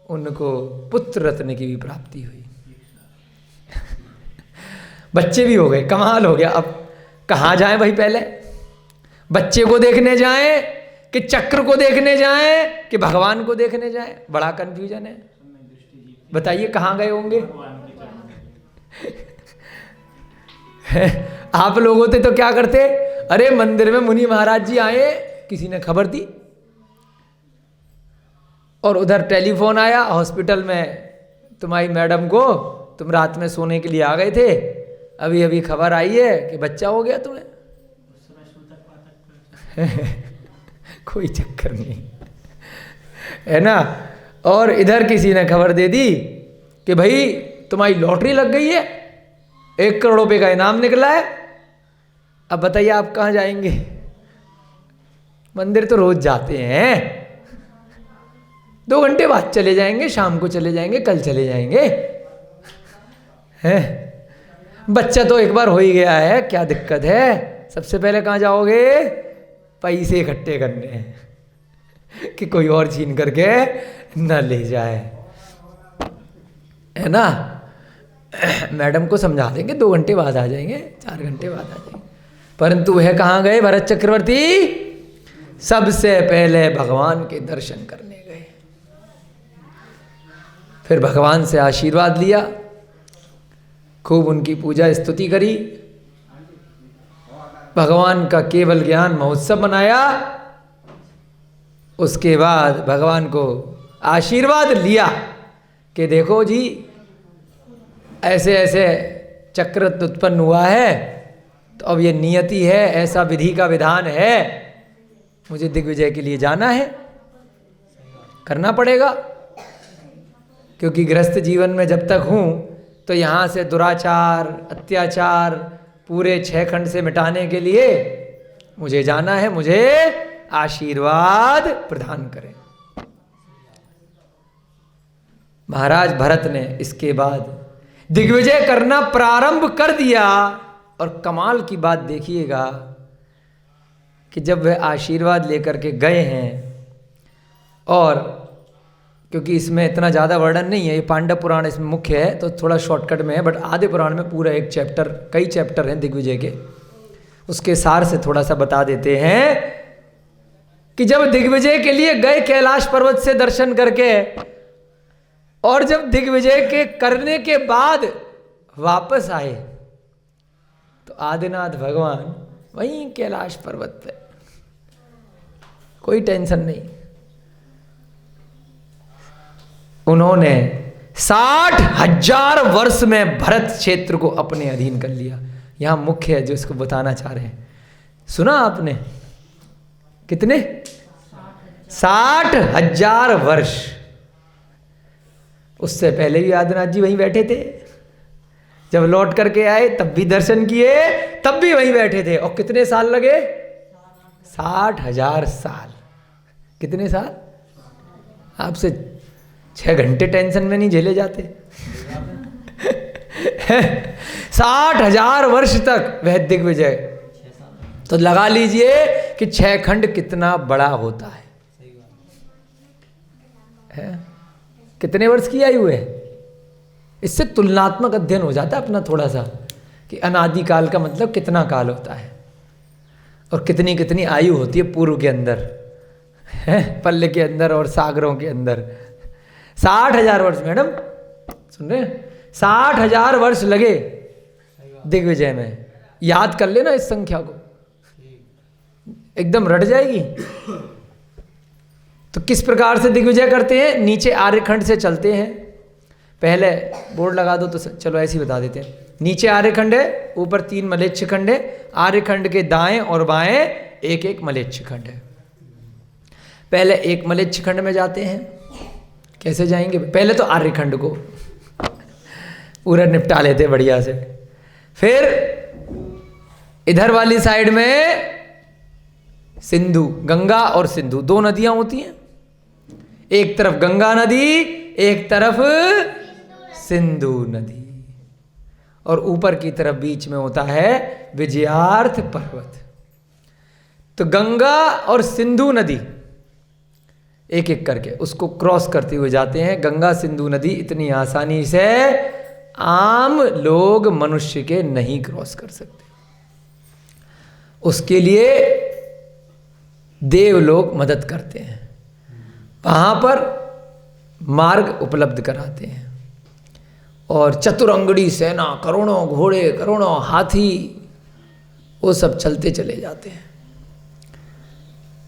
Speaker 1: उनको पुत्र रत्न की भी प्राप्ति हुई। बच्चे भी हो गए, कमाल हो गया। अब कहाँ जाएं भाई, पहले बच्चे को देखने जाएं कि चक्र को देखने जाएं कि भगवान को देखने जाएं? बड़ा कंफ्यूजन है। बताइए कहाँ गए होंगे? आप लोग होते तो क्या करते? अरे मंदिर में मुनि महाराज जी आए, किसी ने खबर दी, और उधर टेलीफोन आया हॉस्पिटल में, तुम्हारी मैडम को, तुम रात में सोने के लिए आ गए थे, अभी अभी खबर आई है कि बच्चा हो गया तुम्हें। कोई चक्कर नहीं है ना। और इधर किसी ने खबर दे दी कि भाई तुम्हारी लॉटरी लग गई है, 1 करोड़ रुपए का इनाम निकला है। अब बताइए आप कहाँ जाएंगे? मंदिर तो रोज जाते हैं, 2 घंटे बाद चले जाएंगे, शाम को चले जाएंगे, कल चले जाएंगे, हैं? बच्चा तो एक बार हो ही गया है, क्या दिक्कत है? सबसे पहले कहाँ जाओगे? पैसे इकट्ठे करने कि कोई और छीन करके न ले जाए, है ना। मैडम को समझा देंगे, 2 घंटे बाद आ जाएंगे, 4 घंटे बाद आ जाएंगे। परंतु वह कहाँ गए? भरत चक्रवर्ती सबसे पहले भगवान के दर्शन करने गए, फिर भगवान से आशीर्वाद लिया, खूब उनकी पूजा स्तुति करी, भगवान का केवल ज्ञान महोत्सव मनाया। उसके बाद भगवान को आशीर्वाद लिया कि देखो जी ऐसे ऐसे चक्र उत्पन्न हुआ है, तो अब ये नियति है, ऐसा विधि का विधान है, मुझे दिग्विजय के लिए जाना है, करना पड़ेगा। क्योंकि गृहस्थ जीवन में जब तक हूँ तो यहाँ से दुराचार अत्याचार पूरे 6 खंड से मिटाने के लिए मुझे जाना है, मुझे आशीर्वाद प्रदान करें। महाराज भरत ने इसके बाद दिग्विजय करना प्रारंभ कर दिया। और कमाल की बात देखिएगा कि जब वह आशीर्वाद लेकर के गए हैं, और क्योंकि इसमें इतना ज़्यादा वर्णन नहीं है, ये पांडव पुराण इसमें मुख्य है तो थोड़ा शॉर्टकट में है, बट आधे पुराण में पूरा एक चैप्टर, कई चैप्टर हैं दिग्विजय के, उसके सार से थोड़ा सा बता देते हैं कि जब दिग्विजय के लिए गए कैलाश पर्वत से दर्शन करके, और जब दिग्विजय के करने के बाद वापस आए तो आदिनाथ भगवान वहीं कैलाश पर्वत पे, कोई टेंशन नहीं। उन्होंने 60,000 वर्ष में भरत क्षेत्र को अपने अधीन कर लिया। यहां मुख्य है जो इसको बताना चाह रहे हैं, सुना आपने? कितने? 60,000 वर्ष। उससे पहले भी आदिनाथ जी वहीं बैठे थे, जब लौट करके आए तब भी दर्शन किए, तब भी वहीं बैठे थे। और कितने साल लगे? 60,000 साल। कितने साल? आपसे 6 घंटे टेंशन में नहीं झेले जाते। 60,000 वर्ष तक वह दिग्विजय, तो लगा लीजिए कि 6 खंड कितना बड़ा होता है? कितने वर्ष की आयु है? इससे तुलनात्मक अध्ययन हो जाता है अपना थोड़ा सा, कि अनादि काल का मतलब कितना काल होता है और कितनी कितनी आयु होती है पूर्व के अंदर, पल्ले के अंदर और सागरों के अंदर। 60,000 वर्ष, मैडम सुन रहे हैं? 60,000 वर्ष लगे दिग्विजय में। याद कर लेना इस संख्या को, एकदम रट जाएगी। तो किस प्रकार से दिग्विजय करते हैं? नीचे आर्यखंड से चलते हैं। पहले बोर्ड लगा दो तो चलो ऐसे ही बता देते हैं। नीचे आर्यखंड है, ऊपर 3 मलेच्छ खंड है। आर्यखंड के दाएं और बाएं एक एक मलेच्छ खंड है। पहले एक मलेच्छ खंड में जाते हैं। कैसे जाएंगे? पहले तो आर्यखंड को पूरा निपटा लेते बढ़िया से। फिर इधर वाली साइड में सिंधु, गंगा और सिंधु 2 नदियां होती हैं। एक तरफ गंगा नदी, एक तरफ सिंधु नदी, और ऊपर की तरफ बीच में होता है विजयार्थ पर्वत। तो गंगा और सिंधु नदी एक एक करके उसको क्रॉस करते हुए जाते हैं। गंगा सिंधु नदी इतनी आसानी से आम लोग मनुष्य के नहीं क्रॉस कर सकते। उसके लिए देव लोग मदद करते हैं, वहाँ पर मार्ग उपलब्ध कराते हैं। और चतुरंगड़ी सेना, करोड़ों घोड़े, करोड़ों हाथी, वो सब चलते चले जाते हैं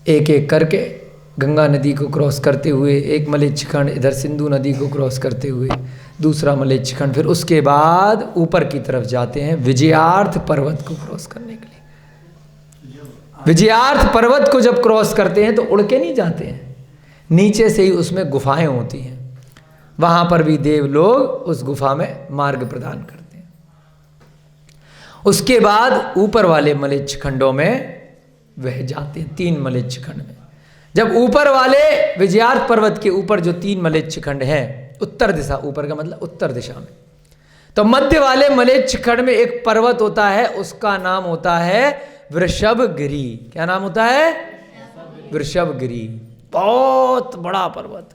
Speaker 1: एक एक करके गंगा नदी को क्रॉस करते हुए। एक मलेच्छ खंड इधर सिंधु नदी को क्रॉस करते हुए, दूसरा मलेच्छ खंड, फिर उसके बाद ऊपर की तरफ जाते हैं विजयार्थ पर्वत को क्रॉस करने के लिए। विजयार्थ पर्वत को जब क्रॉस करते हैं तो उड़ के नहीं जाते हैं, नीचे से ही उसमें गुफाएं होती हैं, वहाँ पर भी देव लोग उस गुफा में मार्ग प्रदान करते हैं। उसके बाद ऊपर वाले मलेच्छ खंडों में वह जाते हैं, 3 मलेच्छ खंड में। जब ऊपर वाले विजयार्थ पर्वत के ऊपर जो 3 मलेच्छ खंड हैं, उत्तर दिशा, ऊपर का मतलब उत्तर दिशा में, तो मध्य वाले मलेच्छ खंड में एक पर्वत होता है, उसका नाम होता है वृषभगिरी। क्या नाम होता है? वृषभगिरी। बहुत बड़ा पर्वत,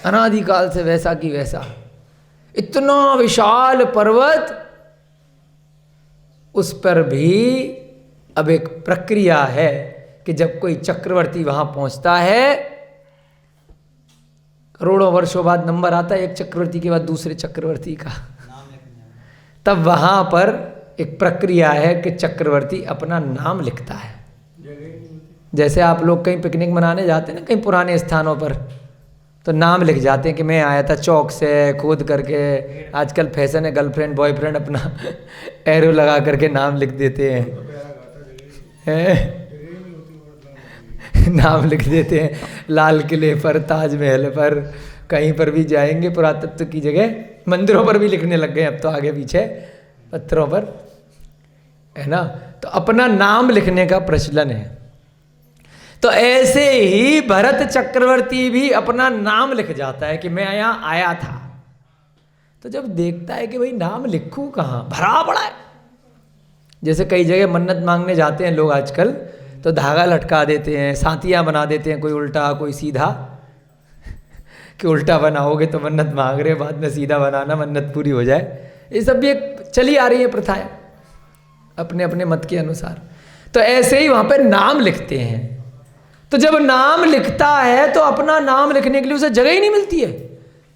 Speaker 1: अनादिकाल से वैसा की वैसा, इतना विशाल पर्वत। उस पर भी अब एक प्रक्रिया है कि जब कोई चक्रवर्ती वहां पहुंचता है, करोड़ों वर्षों बाद नंबर आता है एक चक्रवर्ती के बाद दूसरे चक्रवर्ती का, तब वहां पर एक प्रक्रिया है कि चक्रवर्ती अपना नाम लिखता है। जैसे आप लोग कहीं पिकनिक मनाने जाते हैं ना, कहीं पुराने स्थानों पर, तो नाम लिख जाते हैं कि मैं आया था चौक से खोद करके। आजकल फैशन है, गर्लफ्रेंड बॉयफ्रेंड अपना एरो लगा करके नाम लिख देते हैं, नाम लिख देते हैं। लाल किले पर, ताजमहल पर, कहीं पर भी जाएंगे पुरातत्व की जगह, मंदिरों पर भी लिखने लग गए अब तो, आगे पीछे पत्थरों पर, है ना। तो अपना नाम लिखने का प्रचलन है। तो ऐसे ही भरत चक्रवर्ती भी अपना नाम लिख जाता है कि मैं यहाँ आया था। तो जब देखता है कि भाई नाम लिखूं कहाँ, भरा पड़ा है। जैसे कई जगह मन्नत मांगने जाते हैं लोग आजकल, तो धागा लटका देते हैं, साथियाँ बना देते हैं, कोई उल्टा कोई सीधा, कि उल्टा बनाओगे तो मन्नत मांग रहे, बाद में सीधा बनाना मन्नत पूरी हो जाए। ये सब भी एक चली आ रही है प्रथाएं अपने अपने मत के अनुसार। तो ऐसे ही वहाँ पर नाम लिखते हैं। तो जब नाम लिखता है तो अपना नाम लिखने के लिए उसे जगह ही नहीं मिलती है।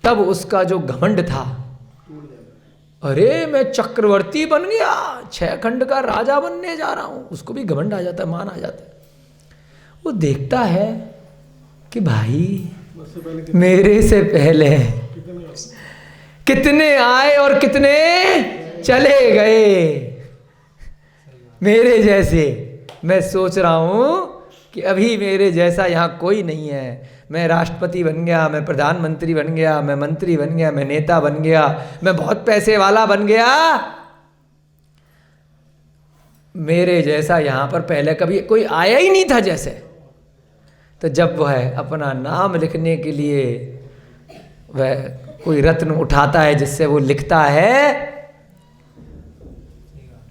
Speaker 1: तब उसका जो घमंड था, अरे मैं चक्रवर्ती बन गया, 6 खंड का राजा बनने जा रहा हूं, उसको भी घमंड आ जाता है, मान आ जाता है। वो देखता है कि भाई मेरे से पहले कितने आए और कितने चले गए मेरे जैसे। मैं सोच रहा हूं कि अभी मेरे जैसा यहाँ कोई नहीं है। मैं राष्ट्रपति बन गया, मैं प्रधानमंत्री बन गया, मैं मंत्री बन गया, मैं नेता बन गया, मैं बहुत पैसे वाला बन गया। मेरे जैसा यहाँ पर पहले कभी कोई आया ही नहीं था जैसे। तो जब वह अपना नाम लिखने के लिए वह कोई रत्न उठाता है जिससे वो लिखता है,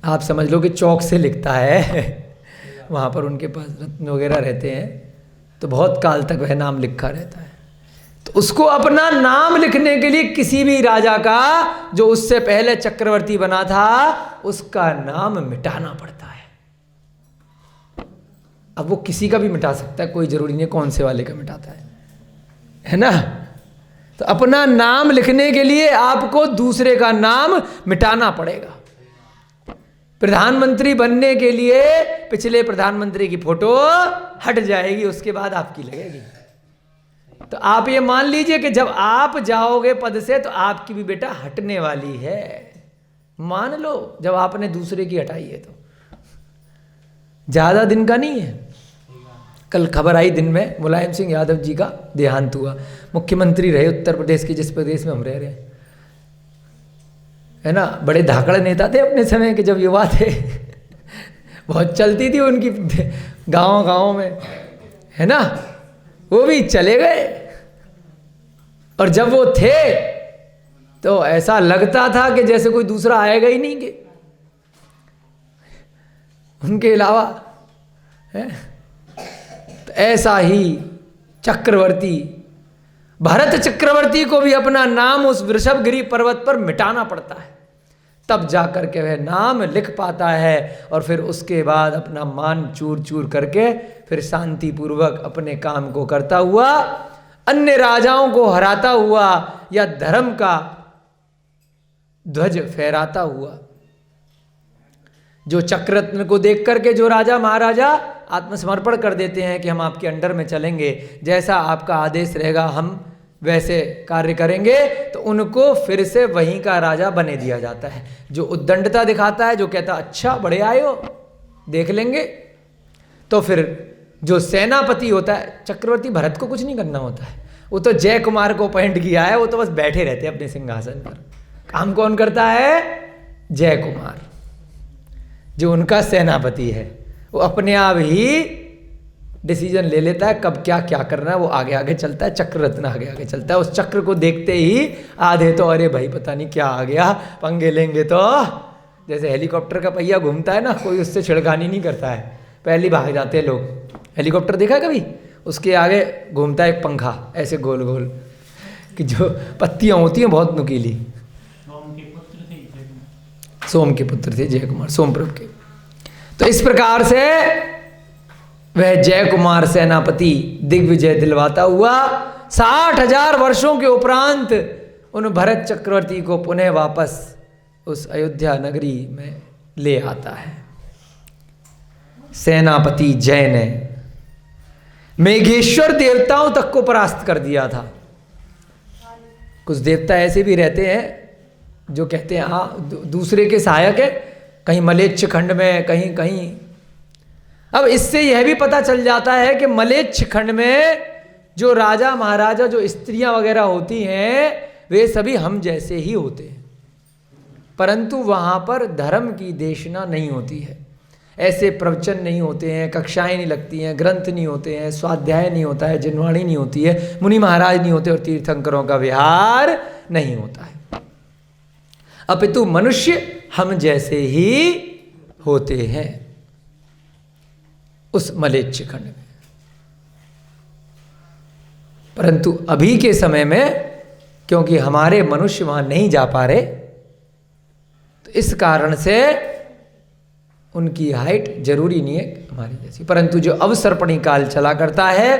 Speaker 1: आप समझ लो कि चौक से लिखता है, वहाँ पर उनके पास रत्न वगैरह रहते हैं, तो बहुत काल तक वह नाम लिखा रहता है। तो उसको अपना नाम लिखने के लिए किसी भी राजा का जो उससे पहले चक्रवर्ती बना था, उसका नाम मिटाना पड़ता है। अब वो किसी का भी मिटा सकता है, कोई जरूरी नहीं कौन से वाले का मिटाता है ना। तो अपना नाम लिखने के लिए आपको दूसरे का नाम मिटाना पड़ेगा। प्रधानमंत्री बनने के लिए पिछले प्रधानमंत्री की फोटो हट जाएगी, उसके बाद आपकी लगेगी। तो आप ये मान लीजिए कि जब आप जाओगे पद से तो आपकी भी बेटा हटने वाली है। मान लो जब आपने दूसरे की हटाई है तो ज्यादा दिन का नहीं है। कल खबर आई दिन में, मुलायम सिंह यादव जी का देहांत हुआ। मुख्यमंत्री रहे उत्तर प्रदेश के, जिस प्रदेश में हम रह रहे हैं, है ना। बड़े धाकड़ नेता थे अपने समय के, जब युवा थे बहुत चलती थी उनकी गाँव गाँव में, है ना। वो भी चले गए, और जब वो थे तो ऐसा लगता था कि जैसे कोई दूसरा आएगा ही नहीं, कि उनके अलावा है। तो ऐसा ही चक्रवर्ती भरत चक्रवर्ती को भी अपना नाम उस वृषभगिरी पर्वत पर मिटाना पड़ता है, तब जाकर के वह नाम लिख पाता है। और फिर उसके बाद अपना मान चूर चूर करके फिर शांति पूर्वक अपने काम को करता हुआ, अन्य राजाओं को हराता हुआ या धर्म का ध्वज फहराता हुआ, जो चक्ररत्न को देख करके जो राजा महाराजा आत्मसमर्पण कर देते हैं कि हम आपके अंडर में चलेंगे, जैसा आपका आदेश रहेगा हम वैसे कार्य करेंगे, तो उनको फिर से वहीं का राजा बने दिया जाता है। जो उद्दंडता दिखाता है, जो कहता अच्छा बड़े आए हो देख लेंगे, तो फिर जो सेनापति होता है, चक्रवर्ती भरत को कुछ नहीं करना होता है, वो तो जय कुमार को अपॉइंट किया है, वो तो बस बैठे रहते हैं अपने सिंहासन पर। काम कौन करता है? जय कुमार, जो उनका सेनापति है, वो अपने आप ही डिसीजन ले लेता है कब क्या क्या करना है, वो आगे आगे चलता है, चक्ररत्न आगे आगे चलता है। उस चक्र को देखते ही आधे तो अरे भाई पता नहीं क्या आ गया, पंगे लेंगे तो, जैसे हेलीकॉप्टर का पहिया घूमता है ना, कोई उससे छिड़खानी नहीं करता है, पहले भाग जाते हैं लोग। हेलीकॉप्टर देखा कभी? उसके आगे घूमता है एक पंखा ऐसे गोल गोल, कि जो पत्तियाँ होती हैं बहुत नुकीली। सोम के पुत्र थे जय कुमार, सोमप्रभ के। तो इस प्रकार से वह जय कुमार सेनापति दिग्विजय दिलवाता हुआ 60,000 वर्षों के उपरांत उन भरत चक्रवर्ती को पुनः वापस उस अयोध्या नगरी में ले आता है। सेनापति जय ने मेघेश्वर देवताओं तक को परास्त कर दिया था। कुछ देवता ऐसे भी रहते हैं जो कहते हैं हाँ दूसरे के सहायक है, कहीं मलेच्छ खंड में, कहीं कहीं। अब इससे यह भी पता चल जाता है कि मलेच्छ खंड में जो राजा महाराजा, जो स्त्रियां वगैरह होती हैं, वे सभी हम जैसे ही होते हैं, परंतु वहाँ पर धर्म की देशना नहीं होती है, ऐसे प्रवचन नहीं होते हैं, कक्षाएं नहीं लगती हैं, ग्रंथ नहीं होते हैं, स्वाध्याय नहीं होता है, जिनवाणी नहीं होती है, मुनि महाराज नहीं होते और तीर्थंकरों का विहार नहीं होता है, अपितु मनुष्य हम जैसे ही होते हैं उस मलेच्छ खंड में। परंतु अभी के समय में क्योंकि हमारे मनुष्य वहां नहीं जा पा रहे, तो इस कारण से उनकी हाइट जरूरी नहीं है हमारी जैसी। परंतु जो अवसर्पणी काल चला करता है,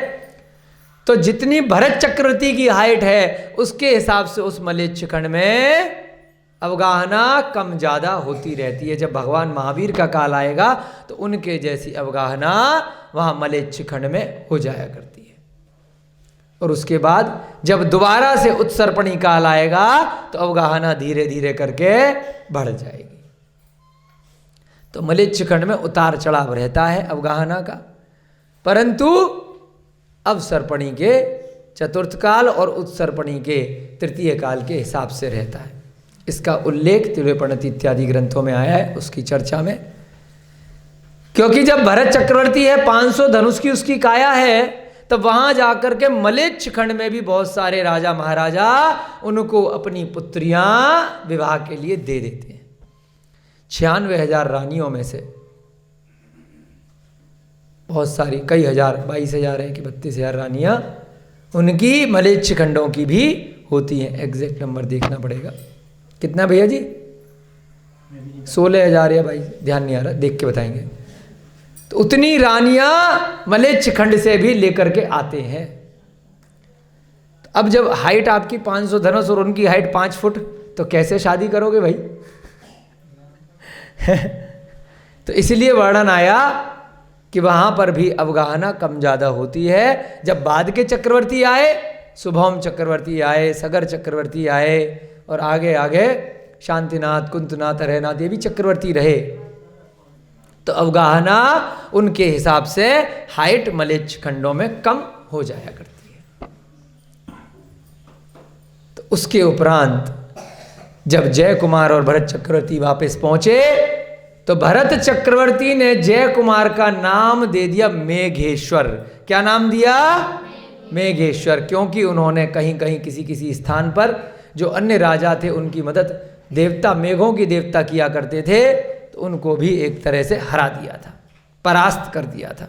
Speaker 1: तो जितनी भरत चक्रवर्ती की हाइट है उसके हिसाब से उस मलेच्छ खंड में अवगाहना कम ज़्यादा होती रहती है। जब भगवान महावीर का काल आएगा तो उनके जैसी अवगाहना वहाँ मलेच्छ खंड में हो जाया करती है। और उसके बाद जब दोबारा से उत्सर्पणी काल आएगा तो अवगाहना धीरे धीरे करके बढ़ जाएगी। तो मलेच्छ खंड में उतार चढ़ाव रहता है अवगाहना का, परंतु अवसर्पणी के चतुर्थ काल और उत्सर्पणी के तृतीय काल के हिसाब से रहता है। इसका उल्लेख तिरुपणति इत्यादि ग्रंथों में आया है उसकी चर्चा में। क्योंकि जब भरत चक्रवर्ती है, 500 धनुष की उसकी काया है, तब वहां जाकर के मलेच्छ खंड में भी बहुत सारे राजा महाराजा उनको अपनी पुत्रियां विवाह के लिए दे देते हैं। 96,000 रानियों में से बहुत सारी, कई हजार, 22,000 है कि 32,000 रानियां उनकी मलेच्छ खंडों की भी होती हैं। एग्जैक्ट नंबर देखना पड़ेगा, कितना भैया जी? 16,000 या 22, ध्यान नहीं आ रहा, देख के बताएंगे। तो उतनी रानियां मलेच्छ खंड से भी लेकर के आते हैं। तो अब जब हाइट आपकी 500 धनुष और उनकी हाइट 5 फुट, तो कैसे शादी करोगे भाई? तो इसलिए वर्णन आया कि वहां पर भी अवगाहना कम ज्यादा होती है। जब बाद के चक्रवर्ती आए, शुभम चक्रवर्ती आए, सगर चक्रवर्ती आए, और आगे आगे शांतिनाथ, कुंतनाथ, हरनाथ ये भी चक्रवर्ती रहे, तो अवगाहना उनके हिसाब से हाइट मलेच्छ खंडों में कम हो जाया करती है। तो उसके उपरांत जब जय कुमार और भरत चक्रवर्ती वापस पहुंचे, तो भरत चक्रवर्ती ने जय कुमार का नाम दे दिया मेघेश्वर। क्या नाम दिया? मेघेश्वर। क्योंकि उन्होंने कहीं कहीं किसी किसी स्थान पर जो अन्य राजा थे उनकी मदद देवता, मेघों की देवता किया करते थे, तो उनको भी एक तरह से हरा दिया था, परास्त कर दिया था।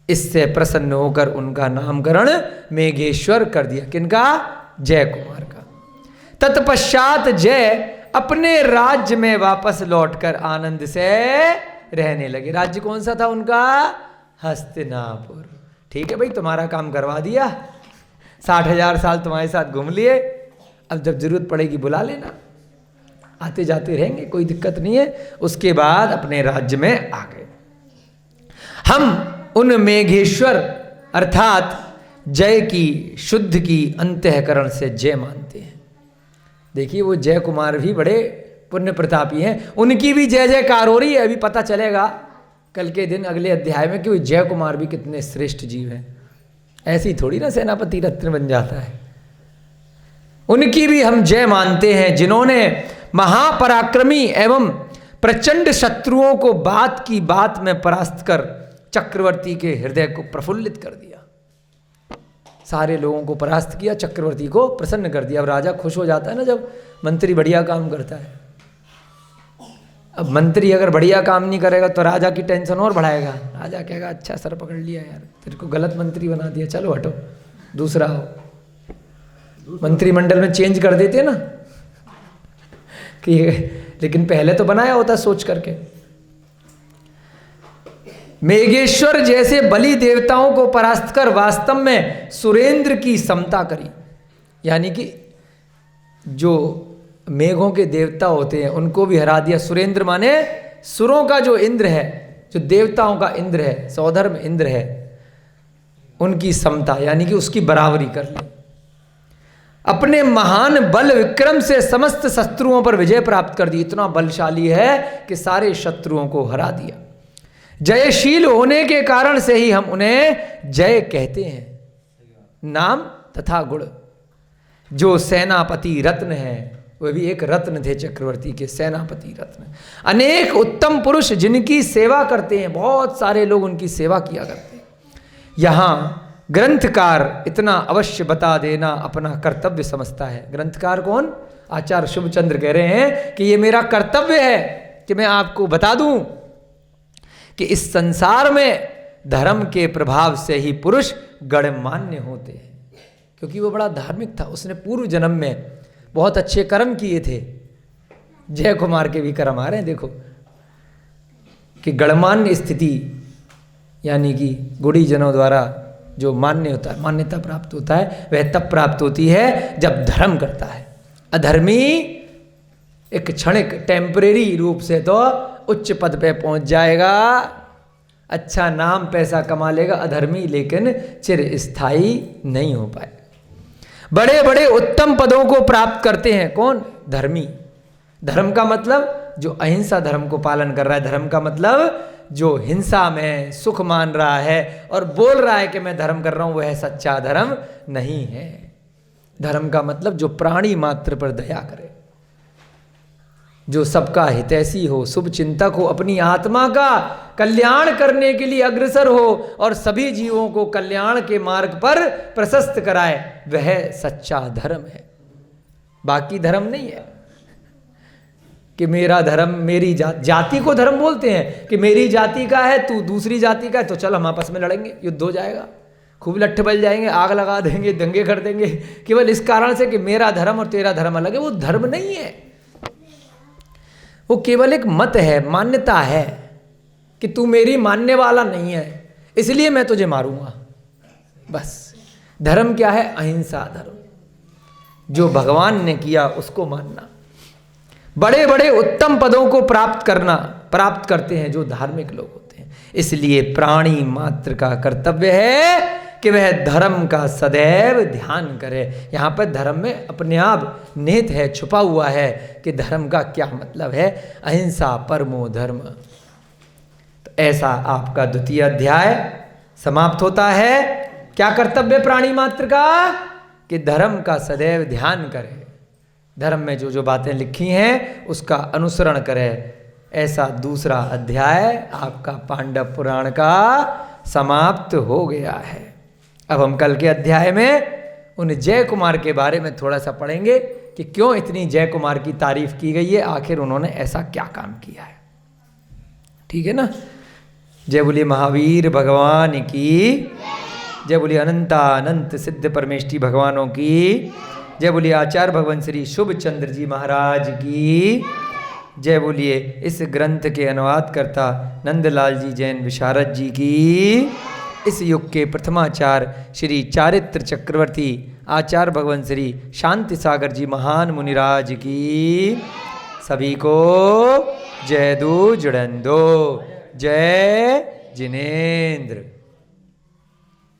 Speaker 1: इससे प्रसन्न होकर उनका नामकरण मेघेश्वर कर दिया। किनका? जय कुमार का। तत्पश्चात जय अपने राज्य में वापस लौटकर आनंद से रहने लगे। राज्य कौन सा था उनका? हस्तिनापुर। ठीक है भाई, तुम्हारा काम करवा दिया, 60,000 साल तुम्हारे साथ घूम लिए, अब जब जरूरत पड़ेगी बुला लेना, आते जाते रहेंगे, कोई दिक्कत नहीं है। उसके बाद अपने राज्य में आ गए। हम उन मेघेश्वर अर्थात जय की, शुद्ध की अंतःकरण से जय मानते हैं। देखिए वो जय कुमार भी बड़े पुण्य प्रतापी हैं, उनकी भी जय जयकार हो रही है। अभी पता चलेगा कल के दिन अगले अध्याय में कि वो जय कुमार भी कितने श्रेष्ठ जीव हैं। ऐसी थोड़ी ना सेनापति रत्न बन जाता है। उनकी भी हम जय मानते हैं, जिन्होंने महापराक्रमी एवं प्रचंड शत्रुओं को बात की बात में परास्त कर चक्रवर्ती के हृदय को प्रफुल्लित कर दिया। सारे लोगों को परास्त किया, चक्रवर्ती को प्रसन्न कर दिया। अब राजा खुश हो जाता है ना जब मंत्री बढ़िया काम करता है। अब मंत्री अगर बढ़िया काम नहीं करेगा तो राजा की टेंशन और बढ़ाएगा। राजा कहेगा अच्छा सर पकड़ लिया यार, तेरे को गलत मंत्री बना दिया, चलो हटो दूसरा हो। मंत्रिमंडल में चेंज कर देते ना कि, लेकिन पहले तो बनाया होता सोच करके। मेघेश्वर जैसे बलि देवताओं को परास्त कर वास्तव में सुरेंद्र की समता करी। यानी कि जो मेघों के देवता होते हैं उनको भी हरा दिया। सुरेंद्र माने सुरों का जो इंद्र है, जो देवताओं का इंद्र है, सौधर्म इंद्र है, उनकी समता यानी कि उसकी बराबरी कर ली। अपने महान बल विक्रम से समस्त शत्रुओं पर विजय प्राप्त कर दी। इतना बलशाली है कि सारे शत्रुओं को हरा दिया। जयशील होने के कारण से ही हम उन्हें जय कहते हैं। नाम तथा गुण। जो सेनापति रत्न है, वे भी एक रत्न थे चक्रवर्ती के, सेनापति रत्न। अनेक उत्तम पुरुष जिनकी सेवा करते हैं, बहुत सारे लोग उनकी सेवा किया करते हैं। यहाँ ग्रंथकार इतना अवश्य बता देना अपना कर्तव्य समझता है। ग्रंथकार कौन? आचार्य शुभचंद्र कह रहे हैं कि ये मेरा कर्तव्य है कि मैं आपको बता दूं कि इस संसार में धर्म के प्रभाव से ही पुरुष गणमान्य होते हैं। क्योंकि वो बड़ा धार्मिक था, उसने पूर्व जन्म में बहुत अच्छे कर्म किए थे। जय कुमार के भी कर्म आ रहे हैं देखो, कि गणमान्य स्थिति यानी कि गुणीजनों द्वारा जो मान्य होता है, मान्यता प्राप्त होता है, वह तब प्राप्त होती है जब धर्म करता है। अधर्मी एक क्षणिक टेम्परेरी रूप से तो उच्च पद पे पहुंच जाएगा, अच्छा नाम पैसा कमा लेगा, अधर्मी लेकिन चिरस्थायी नहीं हो पाए। बड़े बड़े उत्तम पदों को प्राप्त करते हैं कौन? धर्मी। धर्म का मतलब जो अहिंसा धर्म को पालन कर रहा है। धर्म का मतलब जो हिंसा में सुख मान रहा है और बोल रहा है कि मैं धर्म कर रहा हूं, वह सच्चा धर्म नहीं है। धर्म का मतलब जो प्राणी मात्र पर दया करे, जो सबका हितैषी हो, शुभ चिंतक हो, अपनी आत्मा का कल्याण करने के लिए अग्रसर हो और सभी जीवों को कल्याण के मार्ग पर प्रशस्त कराए, वह सच्चा धर्म है। बाकी धर्म नहीं है कि मेरा धर्म, मेरी जाति को धर्म बोलते हैं कि मेरी जाति का है, तू दूसरी जाति का है, तो चल हम आपस में लड़ेंगे, युद्ध हो जाएगा, खूब लट्ठे बल जाएंगे, आग लगा देंगे, दंगे कर देंगे, केवल इस कारण से कि मेरा धर्म और तेरा धर्म अलग है। वो धर्म नहीं है, वो केवल एक मत है, मान्यता है कि तू मेरी मानने वाला नहीं है, इसलिए मैं तुझे मारूंगा, बस। धर्म क्या है? अहिंसा धर्म, जो भगवान ने किया उसको मानना। बड़े बड़े उत्तम पदों को प्राप्त करते हैं जो धार्मिक लोग होते हैं। इसलिए प्राणी मात्र का कर्तव्य है कि वह धर्म का सदैव ध्यान करे। यहाँ पर धर्म में अपने आप निहित है, छुपा हुआ है कि धर्म का क्या मतलब है। अहिंसा परमो धर्म। तो ऐसा आपका द्वितीय अध्याय समाप्त होता है। क्या कर्तव्य प्राणी मात्र का? कि धर्म का सदैव ध्यान करे, धर्म में जो जो बातें लिखी हैं उसका अनुसरण करे। ऐसा दूसरा अध्याय आपका पांडव पुराण का समाप्त हो गया है। अब हम कल के अध्याय में उन जय कुमार के बारे में थोड़ा सा पढ़ेंगे कि क्यों इतनी जय कुमार की तारीफ की गई है, आखिर उन्होंने ऐसा क्या काम किया है। ठीक है ना? जय बोलिए महावीर भगवान की। जय बोलिए अनंत सिद्ध परमेष्टि भगवानों की। जय बोलिए आचार्य भगवान श्री शुभ चंद्र जी महाराज की। जय बोलिए इस ग्रंथ के अनुवादकर्ता नंदलाल जी जैन विशारद जी की। इस युग के प्रथमाचार्य श्री चारित्र चक्रवर्ती आचार्य भगवान श्री शांति सागर जी महान मुनिराज की। सभी को जय दो जुड़न दो। जय जिनेन्द्र।